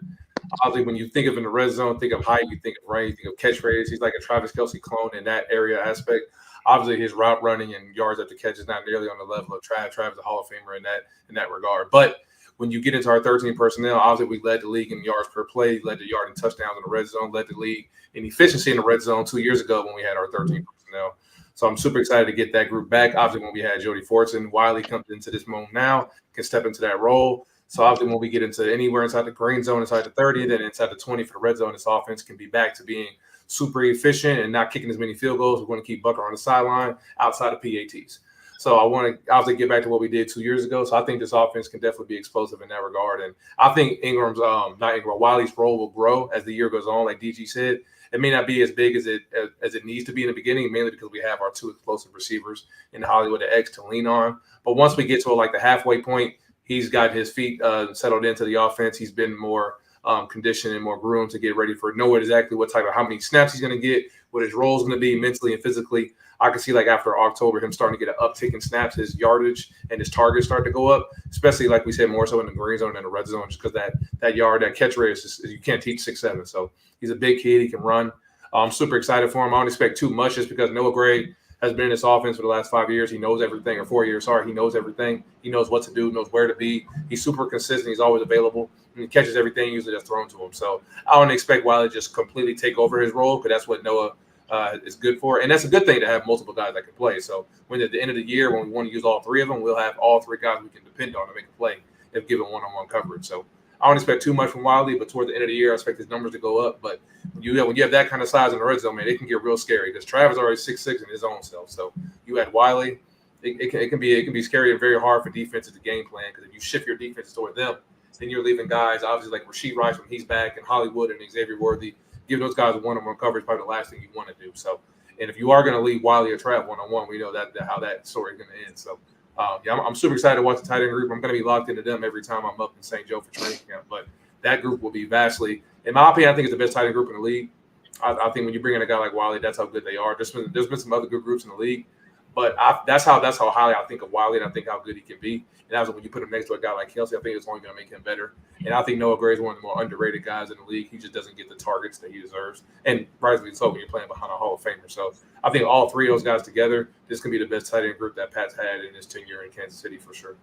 Obviously, when you think of in the red zone, think of height, you think of range, you think of catch radius. He's like a Travis Kelce clone in that area aspect. Obviously, his route running and yards after catch is not nearly on the level of Travis. Travis is a Hall of Famer in that regard. But when you get into our 13 personnel, obviously we led the league in yards per play, led the yard in touchdowns in the red zone, led the league in efficiency in the red zone 2 years ago when we had our 13 personnel. So I'm super excited to get that group back. Obviously, when we had Jody Fortson, Wiley comes into this moment now, can step into that role. So obviously, when we get into anywhere inside the green zone, inside the 30, then inside the 20 for the red zone, this offense can be back to being super efficient and not kicking as many field goals. We're going to keep Bucker on the sideline outside of PATs. So I want to obviously get back to what we did 2 years ago. So I think this offense can definitely be explosive in that regard. And I think Wiley's role will grow as the year goes on, like DG said. It may not be as big as it needs to be in the beginning, mainly because we have our 2 explosive receivers in Hollywood and X to lean on. But once we get to like the halfway point, he's got his feet settled into the offense. He's been more conditioned and more groomed to get ready for know exactly how many snaps he's going to get, what his role is going to be mentally and physically. I can see like after October him starting to get an uptick in snaps, his yardage and his targets start to go up, especially like we said more so in the green zone than the red zone, just because that catch rate is you can't teach 6'7". So he's a big kid, he can run. I'm super excited for him. I don't expect too much just because Noah Gray has been in this offense for the last 5 years. He knows everything, or 4 years. Sorry, he knows everything. He knows what to do, knows where to be. He's super consistent. He's always available. And he catches everything usually that's thrown to him. So I don't expect Wiley to just completely take over his role because that's what Noah is good for. And that's a good thing to have multiple guys that can play. So when at the end of the year, when we want to use all 3 of them, we'll have all 3 guys we can depend on to make a play if given one-on-one coverage. So I don't expect too much from Wiley, but toward the end of the year, I expect his numbers to go up. But when you have that kind of size in the red zone, man, it can get real scary because Travis is already 6'6" in his own self. So you add Wiley, it can be scary and very hard for defenses to game plan because if you shift your defense toward them, then you're leaving guys obviously like Rashee Rice when he's back and Hollywood and Xavier Worthy. Giving those guys one-on-one coverage is probably the last thing you want to do. So, and if you are going to leave Wiley or Trav one-on-one, we know that how that story is going to end. So, I'm super excited to watch the tight end group. I'm going to be locked into them every time I'm up in St. Joe for training camp. But that group will be vastly, in my opinion, I think it's the best tight end group in the league. I think when you bring in a guy like Wiley, that's how good they are. There's been some other good groups in the league, but that's how highly I think of Wiley, and I think how good he can be. And that's when you put him next to a guy like Kelce, I think it's only going to make him better. And I think Noah Gray is one of the more underrated guys in the league. He just doesn't get the targets that he deserves, and rightfully so when you're playing behind a Hall of Famer. So I think all 3 of those guys together, this can be the best tight end group that Pat's had in his tenure in Kansas City for sure.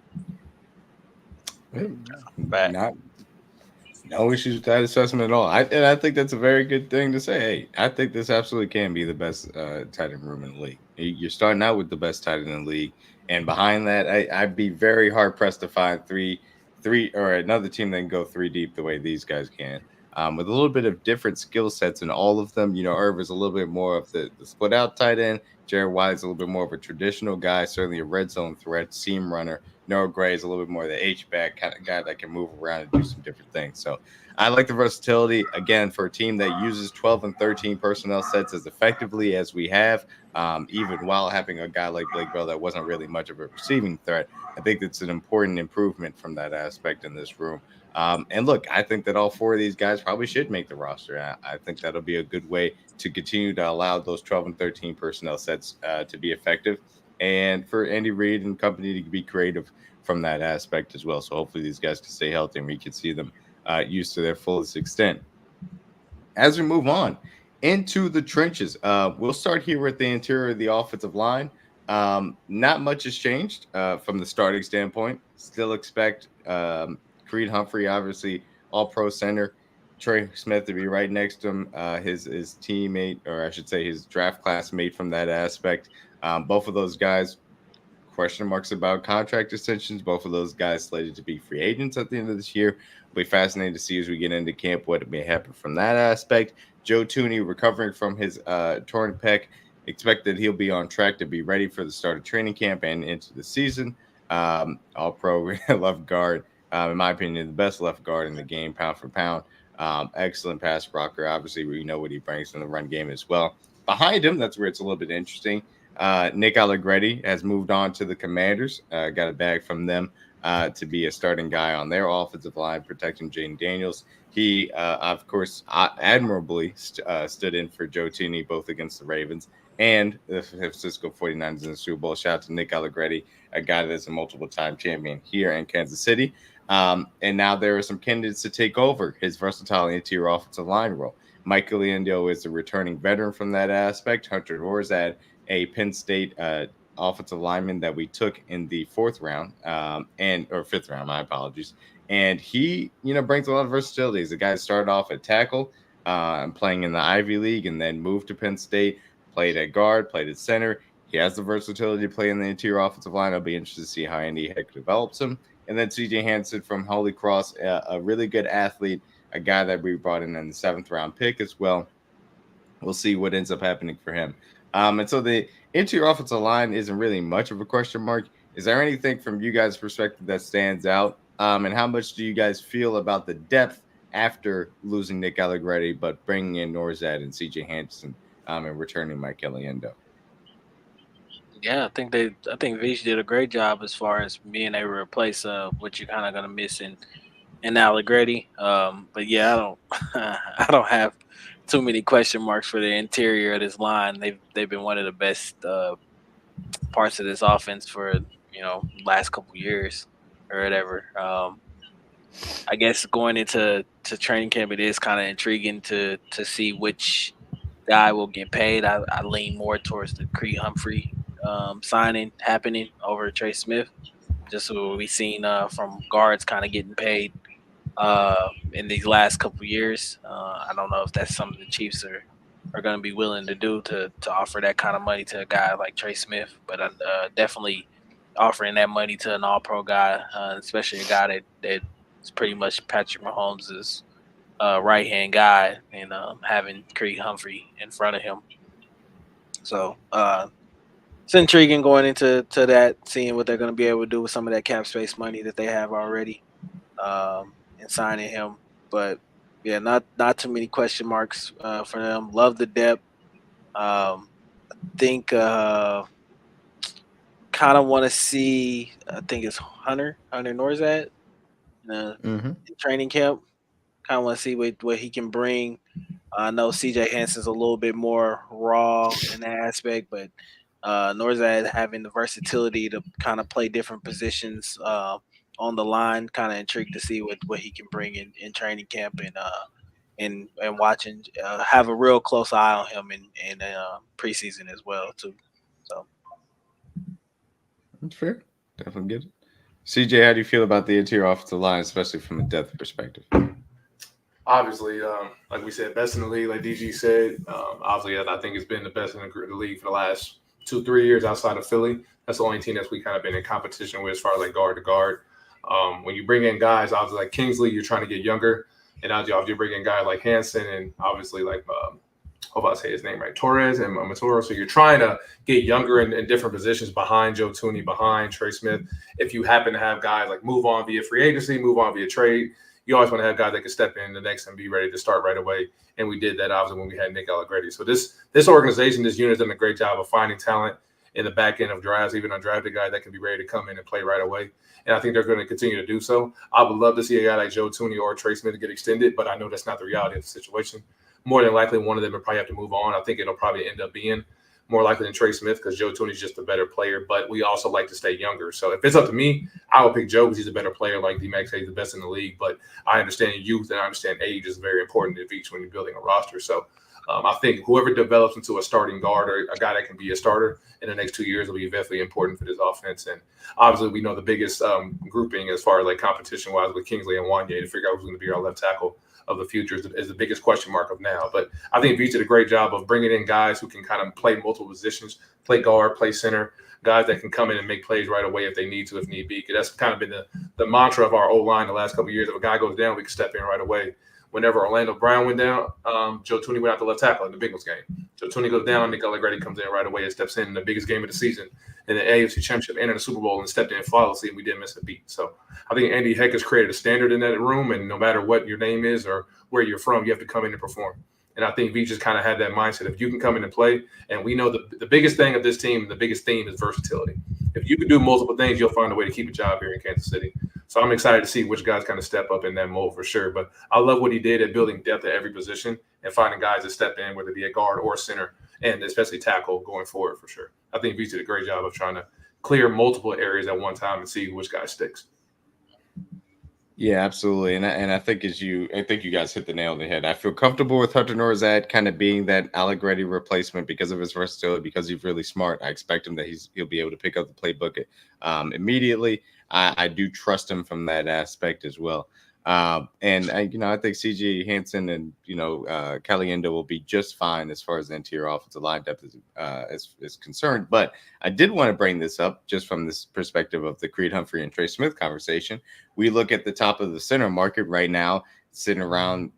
No issues with that assessment at all. I think that's a very good thing to say. Hey, I think this absolutely can be the best tight end room in the league. You're starting out with the best tight end in the league, and behind that, I'd be very hard pressed to find three or another team that can go 3 deep the way these guys can. With a little bit of different skill sets in all of them. Irv is a little bit more of the split out tight end. Jared Wiley's a little bit more of a traditional guy, certainly a red zone threat, seam runner. Noah Gray is a little bit more the H-back kind of guy that can move around and do some different things. So I like the versatility, again, for a team that uses 12 and 13 personnel sets as effectively as we have, even while having a guy like Blake Bell that wasn't really much of a receiving threat. I think that's an important improvement from that aspect in this room. And look, I think that all 4 of these guys probably should make the roster. I think that'll be a good way to continue to allow those 12 and 13 personnel sets to be effective, and for Andy Reid and company to be creative from that aspect as well. So hopefully these guys can stay healthy and we can see them used to their fullest extent. As we move on into the trenches, we'll start here with the interior of the offensive line. Not much has changed from the starting standpoint. Still expect Creed Humphrey, obviously all-pro center, Trey Smith to be right next to him, his teammate, or I should say his draft classmate from that aspect. Both of those guys, question marks about contract extensions. Both of those guys slated to be free agents at the end of this year. It'll be fascinating to see as we get into camp what may happen from that aspect. Joe Thuney recovering from his torn pec. Expect that he'll be on track to be ready for the start of training camp and into the season. All pro left guard, in my opinion, the best left guard in the game, pound for pound. Excellent pass blocker. Obviously, we know what he brings in the run game as well. Behind him, that's where it's a little bit interesting. Nick Allegretti has moved on to the Commanders. Got a bag from them to be a starting guy on their offensive line, protecting Jaden Daniels. He, of course, admirably stood in for Joe Thuney, both against the Ravens and the San Francisco 49ers in the Super Bowl. Shout out to Nick Allegretti, a guy that's a multiple-time champion here in Kansas City. And now there are some candidates to take over his versatile interior offensive line role. Mike Caliendo is a returning veteran from that aspect. Hunter Horzad, a Penn State offensive lineman that we took in the fifth round, my apologies. And he, brings a lot of versatility. He's a guy that started off at tackle, playing in the Ivy League, and then moved to Penn State, played at guard, played at center. He has the versatility to play in the interior offensive line. I'll be interested to see how Andy Heck develops him. And then C.J. Hansen from Holy Cross, a really good athlete, a guy that we brought in the 7th round pick as well. We'll see what ends up happening for him. And so the interior offensive line isn't really much of a question mark. Is there anything from you guys' perspective that stands out? And how much do you guys feel about the depth after losing Nick Allegretti, but bringing in Norzad and C.J. Hansen and returning Mike Caliendo? Yeah, I think Vish did a great job as far as being able to replace what you're kind of gonna miss in Allegretti. But yeah, I don't have too many question marks for the interior of this line. They've been one of the best parts of this offense for last couple years or whatever. I guess going into training camp, it is kind of intriguing to see which guy will get paid. I lean more towards the Creed Humphrey signing happening over Trey Smith, just what we've seen from guards kind of getting paid in these last couple years. I don't know if that's something the Chiefs are going to be willing to do to offer that kind of money to a guy like Trey Smith, but definitely offering that money to an all-pro guy, especially a guy that is pretty much Patrick Mahomes' right-hand guy, and having Creed Humphrey in front of him. So it's intriguing going into that, seeing what they're going to be able to do with some of that cap space money that they have already, and signing him. But yeah, not too many question marks for them. Love the depth. I think kind of want to see. I think it's Hunter Norzad in training camp. Kind of want to see what he can bring. I know C.J. Hansen's a little bit more raw in that aspect, but Norzad having the versatility to kind of play different positions on the line, kind of intrigued to see what he can bring in training camp and watching, have a real close eye on him in preseason as well too. So that's fair. Definitely get it. CJ, how do you feel about the interior offensive line, especially from a depth perspective? Obviously, like we said, best in the league, like DG said. Obviously, I think it's been the best in the league for the last 2-3 years outside of Philly. That's the only team that we kind of been in competition with as far as like guard to guard. When you bring in guys, obviously like Kingsley, you're trying to get younger. And obviously you bring in guys like Hansen and obviously like, hope I say his name right, Torres and Matoro. So you're trying to get younger in different positions behind Joe Thuney, behind Trey Smith. If you happen to have guys like move on via free agency, move on via trade, you always want to have guys that can step in the next and be ready to start right away. And we did that obviously when we had Nick Allegretti. So this organization, this unit has done a great job of finding talent in the back end of drafts, even undrafted guy that can be ready to come in and play right away. And I think they're going to continue to do so. I would love to see a guy like Joe Thuney or Trey Smith get extended, but I know that's not the reality of the situation. More than likely, one of them will probably have to move on. I think it'll probably end up being more likely than Trey Smith because Joe Thuney is just a better player, but we also like to stay younger. So if it's up to me, I would pick Joe because he's a better player. Like D-Max said, he's the best in the league, but I understand youth and I understand age is very important to each when you're building a roster. So I think whoever develops into a starting guard or a guy that can be a starter in the next 2 years will be definitely important for this offense. And obviously we know the biggest grouping as far as like competition-wise with Kingsley and Wanye to figure out who's going to be our left tackle of the future is the biggest question mark of now. But I think Veach did a great job of bringing in guys who can kind of play multiple positions, play guard, play center, guys that can come in and make plays right away if they need to, if need be. That's kind of been the mantra of our O-line the last couple of years. If a guy goes down, we can step in right away. Whenever Orlando Brown went down, Joe Tooney went out to left tackle in the Bengals game. Joe Tooney goes down, Nick Allegretti comes in right away and steps in the biggest game of the season in the AFC Championship and in the Super Bowl and stepped in flawlessly, and we didn't miss a beat. So I think Andy Heck has created a standard in that room, and no matter what your name is or where you're from, you have to come in and perform. And I think Veach just kind of had that mindset. If you can come in and play, and we know the biggest thing of this team, the biggest theme is versatility. If you can do multiple things, you'll find a way to keep a job here in Kansas City. So I'm excited to see which guys kind of step up in that mold for sure. But I love what he did at building depth at every position and finding guys to step in, whether it be a guard or a center, and especially tackle going forward for sure. I think Veach did a great job of trying to clear multiple areas at one time and see which guy sticks. Yeah, absolutely. And I think I think you guys hit the nail on the head. I feel comfortable with Hunter Norzad kind of being that Allegretti replacement because of his versatility, because he's really smart. I expect him that he'll be able to pick up the playbook immediately. I do trust him from that aspect as well. I think CJ Hansen and Caliendo will be just fine as far as the interior offensive line depth is concerned. But I did want to bring this up just from this perspective of the Creed Humphrey and Trey Smith conversation. We look at the top of the center market right now, sitting around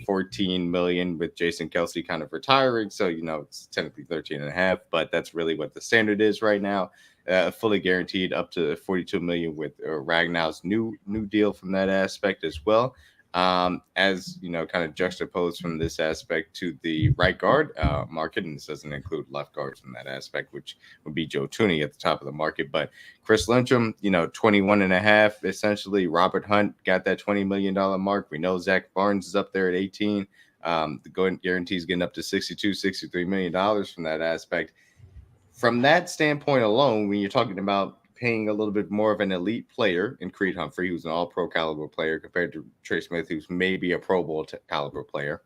14 million with Jason Kelsey kind of retiring. So it's technically 13.5, but that's really what the standard is right now. Fully guaranteed up to 42 million with Ragnow's new deal from that aspect as well. As kind of juxtaposed from this aspect to the right guard market, and this doesn't include left guards from that aspect, which would be Joe Tooney at the top of the market. But Chris Lindstrom, 21.5 essentially. Robert Hunt got that $20 million mark. We know Zach Barnes is up there at 18. The guarantee is getting up to $63 million from that aspect. From that standpoint alone, when you're talking about paying a little bit more of an elite player in Creed Humphrey, who's an all-pro caliber player, compared to Trey Smith, who's maybe a Pro Bowl caliber player,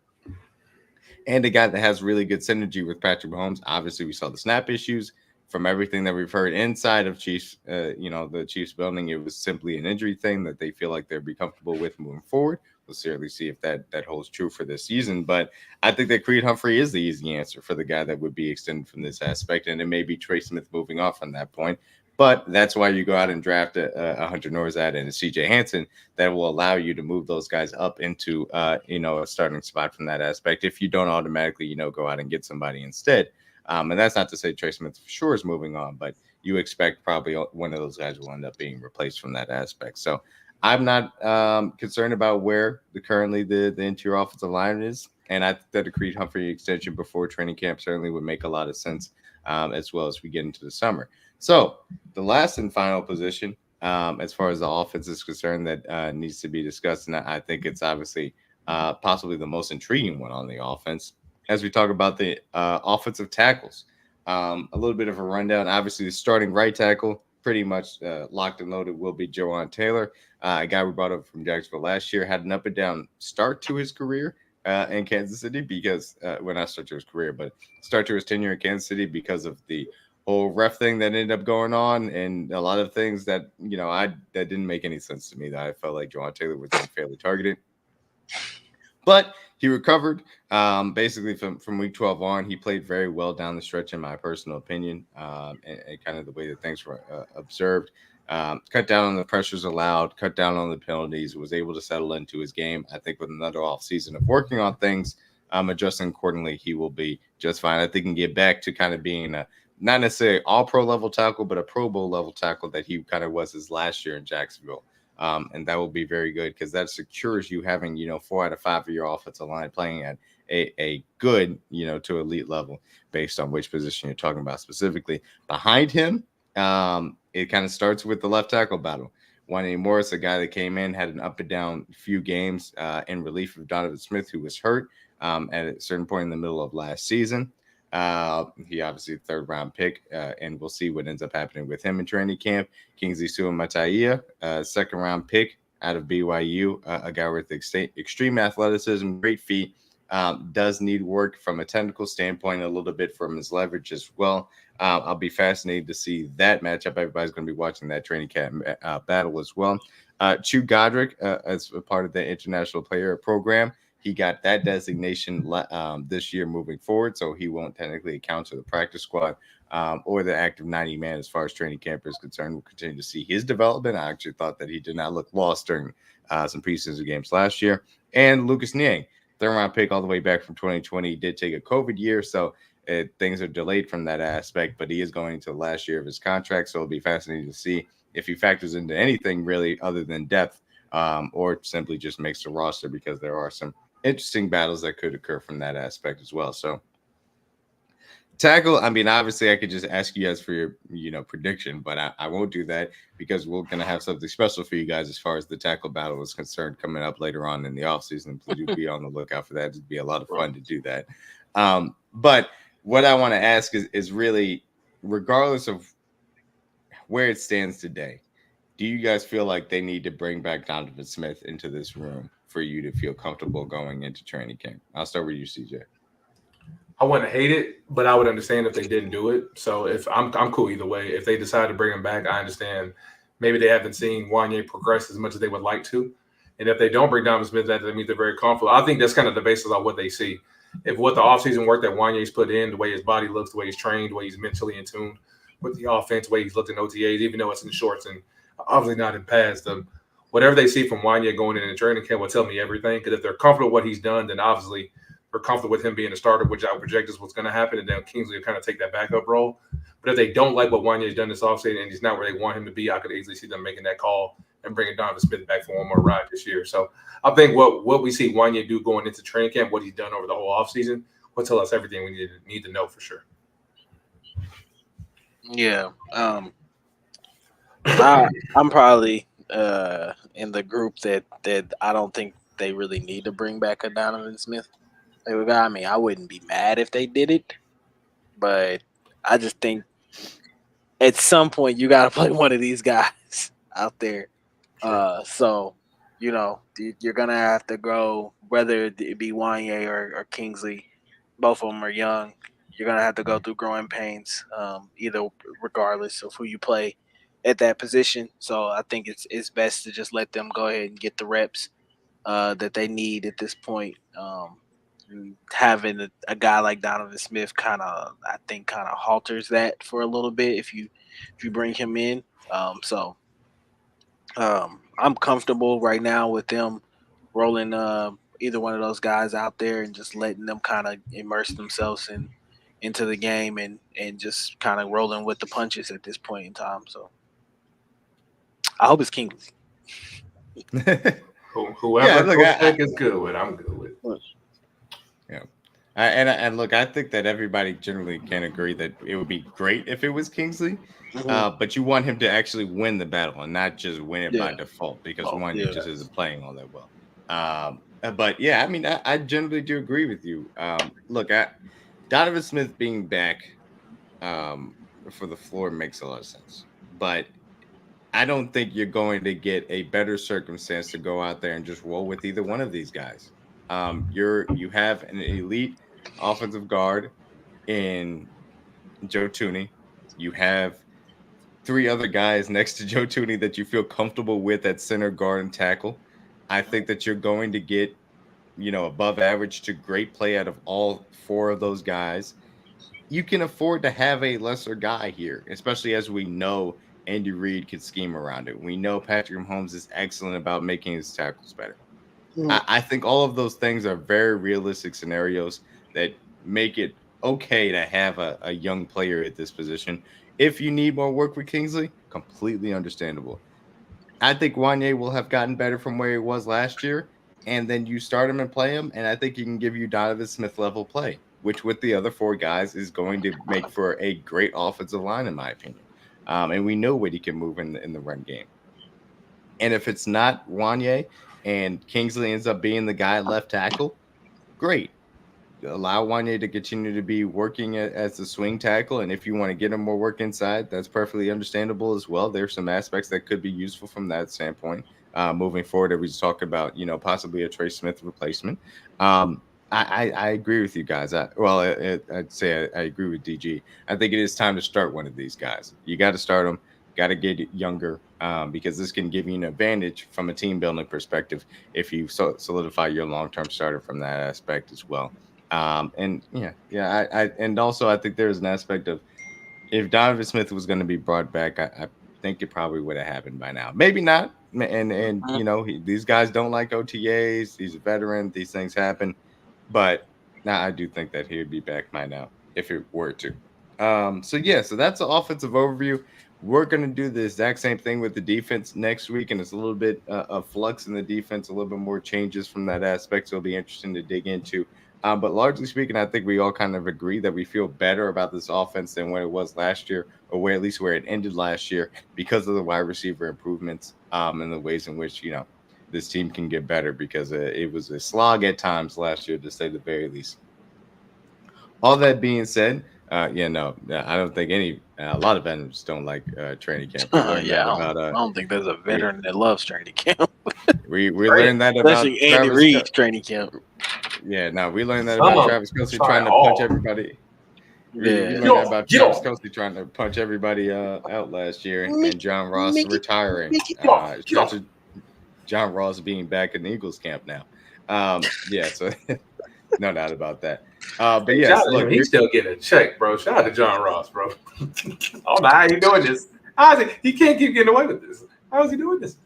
and a guy that has really good synergy with Patrick Mahomes. Obviously, we saw the snap issues. From everything that we've heard inside of Chiefs, the Chiefs building, it was simply an injury thing that they feel like they'll be comfortable with moving forward. We'll certainly see if that holds true for this season. But I think that Creed Humphrey is the easy answer for the guy that would be extended from this aspect. And it may be Trey Smith moving off on that point. But that's why you go out and draft a Hunter Norzad and a CJ Hansen that will allow you to move those guys up into, a starting spot from that aspect. If you don't automatically, go out and get somebody instead. And that's not to say Trey Smith for sure is moving on, but you expect probably one of those guys will end up being replaced from that aspect. So I'm not concerned about where currently the interior offensive line is. And I think that the Creed Humphrey extension before training camp certainly would make a lot of sense as well as we get into the summer. So the last and final position, as far as the offense is concerned, that needs to be discussed, and I think it's obviously possibly the most intriguing one on the offense, as we talk about the offensive tackles. A little bit of a rundown. Obviously, the starting right tackle, pretty much locked and loaded, will be Jawaan Taylor, a guy we brought up from Jacksonville last year. Had an up and down start to his career in Kansas City because not start to his career, but start to his tenure in Kansas City because of the whole ref thing that ended up going on and a lot of things that that didn't make any sense to me. That I felt like Jawaan Taylor was unfairly targeted, but he recovered basically from week 12 on. He played very well down the stretch, in my personal opinion, and kind of the way that things were observed. Cut down on the pressures allowed, cut down on the penalties, was able to settle into his game. I think with another off season of working on things, adjusting accordingly, he will be just fine. I think he can get back to kind of being not necessarily all pro level tackle, but a Pro Bowl level tackle that he kind of was his last year in Jacksonville. And that will be very good because that secures you having, 4 out of 5 of your offensive line playing at a good, to elite level based on which position you're talking about specifically. Behind him, it kind of starts with the left tackle battle. Wanya Morris, a guy that came in, had an up and down few games in relief of Donovan Smith, who was hurt at a certain point in the middle of last season. He obviously a 3rd round pick, and we'll see what ends up happening with him in training camp. Kingsley Suamataia, 2nd round pick out of BYU, a guy with extreme athleticism, great feet, does need work from a technical standpoint, a little bit from his leverage as well. I'll be fascinated to see that matchup. Everybody's going to be watching that training camp battle as well. Chu Godric, as a part of the international player program, He got that designation this year moving forward, so he won't technically account to the practice squad or the active 90 man as far as training camp is concerned. We'll continue to see his development. I actually thought that he did not look lost during some preseason games last year. And Lucas Niang, third round pick all the way back from 2020, he did take a COVID year, so things are delayed from that aspect, but he is going to the last year of his contract, so it'll be fascinating to see if he factors into anything really other than depth or simply just makes the roster, because there are some interesting battles that could occur from that aspect as well. So tackle, I mean, obviously I could just ask you guys for your prediction, but I won't do that because we're going to have something special for you guys as far as the tackle battle is concerned coming up later on in the offseason. Please do be on the lookout for that. It'd be a lot of fun to do that. But what I want to ask is really, regardless of where it stands today, do you guys feel like they need to bring back Donovan Smith into this room for you to feel comfortable going into training camp? I'll start with you, CJ. I wouldn't hate it, but I would understand if they didn't do it. So if I'm cool either way. If they decide to bring him back, I understand. Maybe they haven't seen Wanya progress as much as they would like to. And if they don't bring Donovan Smith, that means they're very comfortable. I think that's kind of the basis of what they see. If what the offseason work that Wanya's put in, the way his body looks, the way he's trained, the way he's mentally in tune with the offense, the way he's looked in OTAs, even though it's in shorts and obviously not in pads, whatever they see from Wanya going into training camp will tell me everything. Because if they're comfortable with what he's done, then obviously we're comfortable with him being a starter, which I would project is what's going to happen. And then Kingsley will kind of take that backup role. But if they don't like what Wanya's done this offseason and he's not where they want him to be, I could easily see them making that call and bringing Donovan Smith back for one more ride this year. So I think what we see Wanya do going into training camp, what he's done over the whole offseason, will tell us everything we need to know for sure. Yeah. I'm probably in the group that I don't think they really need to bring back a Donovan Smith. I mean, I wouldn't be mad if they did it, but I just think at some point you got to play one of these guys out there. So, you're going to have to go, whether it be Wanye or Kingsley, both of them are young. You're going to have to go through growing pains, either regardless of who you play at that position. So I think it's best to just let them go ahead and get the reps that they need at this point. Having a guy like Donovan Smith kind of halters that for a little bit if you bring him in. I'm comfortable right now with them rolling either one of those guys out there and just letting them kind of immerse themselves into the game and just kind of rolling with the punches at this point in time. So I hope it's Kingsley. Whoever pick is good with, I'm good with. Yeah. And look, I think that everybody generally can agree that it would be great if it was Kingsley, but you want him to actually win the battle and not just win it by default because just isn't playing all that well. But yeah, I mean, I generally do agree with you. Look, Donovan Smith being back for the floor makes a lot of sense, but I don't think you're going to get a better circumstance to go out there and just roll with either one of these guys. You have an elite offensive guard in Joe Thuney. You have three other guys next to Joe Thuney that you feel comfortable with at center, guard, and tackle. I think that you're going to get, above average to great play out of all four of those guys. You can afford to have a lesser guy here, especially as we know Andy Reid can scheme around it. We know Patrick Mahomes is excellent about making his tackles better. I think all of those things are very realistic scenarios that make it okay to have a young player at this position. If you need more work with Kingsley, completely understandable. I think Wanye will have gotten better from where he was last year, and then you start him and play him, and I think he can give you Donovan Smith level play, which with the other four guys is going to make for a great offensive line, in my opinion. And we know what he can move in the run game. And if it's not Wanye and Kingsley ends up being the guy at left tackle, great. Allow Wanye to continue to be working as the swing tackle. And if you want to get him more work inside, that's perfectly understandable as well. There's some aspects that could be useful from that standpoint moving forward that we just talked about, possibly a Trey Smith replacement. I agree with you guys. I'd say I agree with DG. I think it is time to start one of these guys. You got to start them. Got to get younger. because this can give you an advantage from a team building perspective if you solidify your long-term starter from that aspect as well. And and also I think there's an aspect of if Donovan Smith was going to be brought back, I think it probably would have happened by now. Maybe not. And Mhm. these guys don't like OTAs. He's a veteran. These things happen. But now I do think that he would be back by now if it were to. So that's the offensive overview. We're going to do the exact same thing with the defense next week, and it's a little bit of flux in the defense, a little bit more changes from that aspect. So it'll be interesting to dig into. But largely speaking, I think we all kind of agree that we feel better about this offense than when it was last year, or where at least where it ended last year, because of the wide receiver improvements and the ways in which this team can get better. Because it was a slog at times last year, to say the very least. All that being said, I don't think a lot of veterans don't like training camp. We learned Yeah, that I about don't think there's a we veteran that loves training camp, we learned that about especially Andy Travis. Reid's training camp. Yeah, no, we learned that Some about of Travis Kelce try trying to punch hard. everybody. We Yeah, learned that about Get Travis off. Kelce trying to punch everybody out last year, Mickey- and John Ross Mickey- retiring. Mickey- Get off. Get off. John Ross being back in the Eagles camp now. So no doubt about that. But Hey, yes, John, look, he's still getting a check, bro. Shout out to John Ross, bro. I don't know how he doing this. How is he can't keep getting away with this. How is he doing this?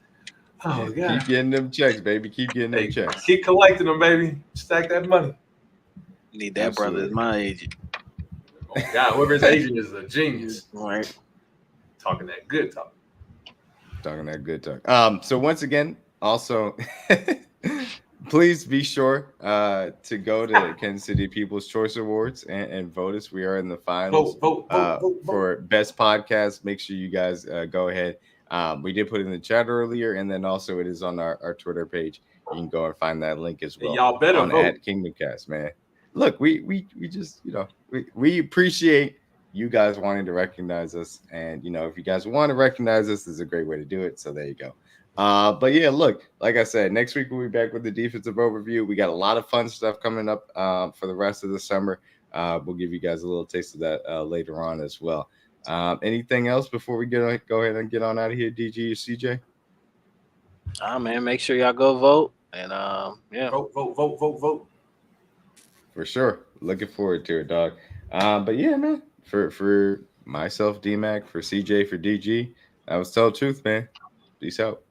Oh, keep God. getting them checks, baby. Keep getting them Hey, checks. keep collecting them, baby. Stack that money. need that brother as Absolutely. my agent. Oh, God. Whoever his agent is a genius. Right. Talking that good talk. Talking that good talk. So once again, also, please be sure to go to Kansas City People's Choice Awards and vote us. We are in the finals Vote. for best podcast. Make sure you guys go ahead. We did put it in the chat earlier, and then also it is on our Twitter page. You can go and find that link as well. Y'all better on vote. at Kingdom Cast, man. Look, we just we appreciate you guys wanting to recognize us, and if you guys want to recognize us, this is a great way to do it. So there you go. But yeah, look, like I said, next week we'll be back with the defensive overview. We got a lot of fun stuff coming up for the rest of the summer. We'll give you guys a little taste of that later on as well. Anything else before we go ahead and get on out of here, DG or CJ? Man, make sure y'all go vote. And Vote. For sure. Looking forward to it, dog. But yeah, man, for myself, DMAC, for CJ, for DG, that was Tell Truth, man. Peace out.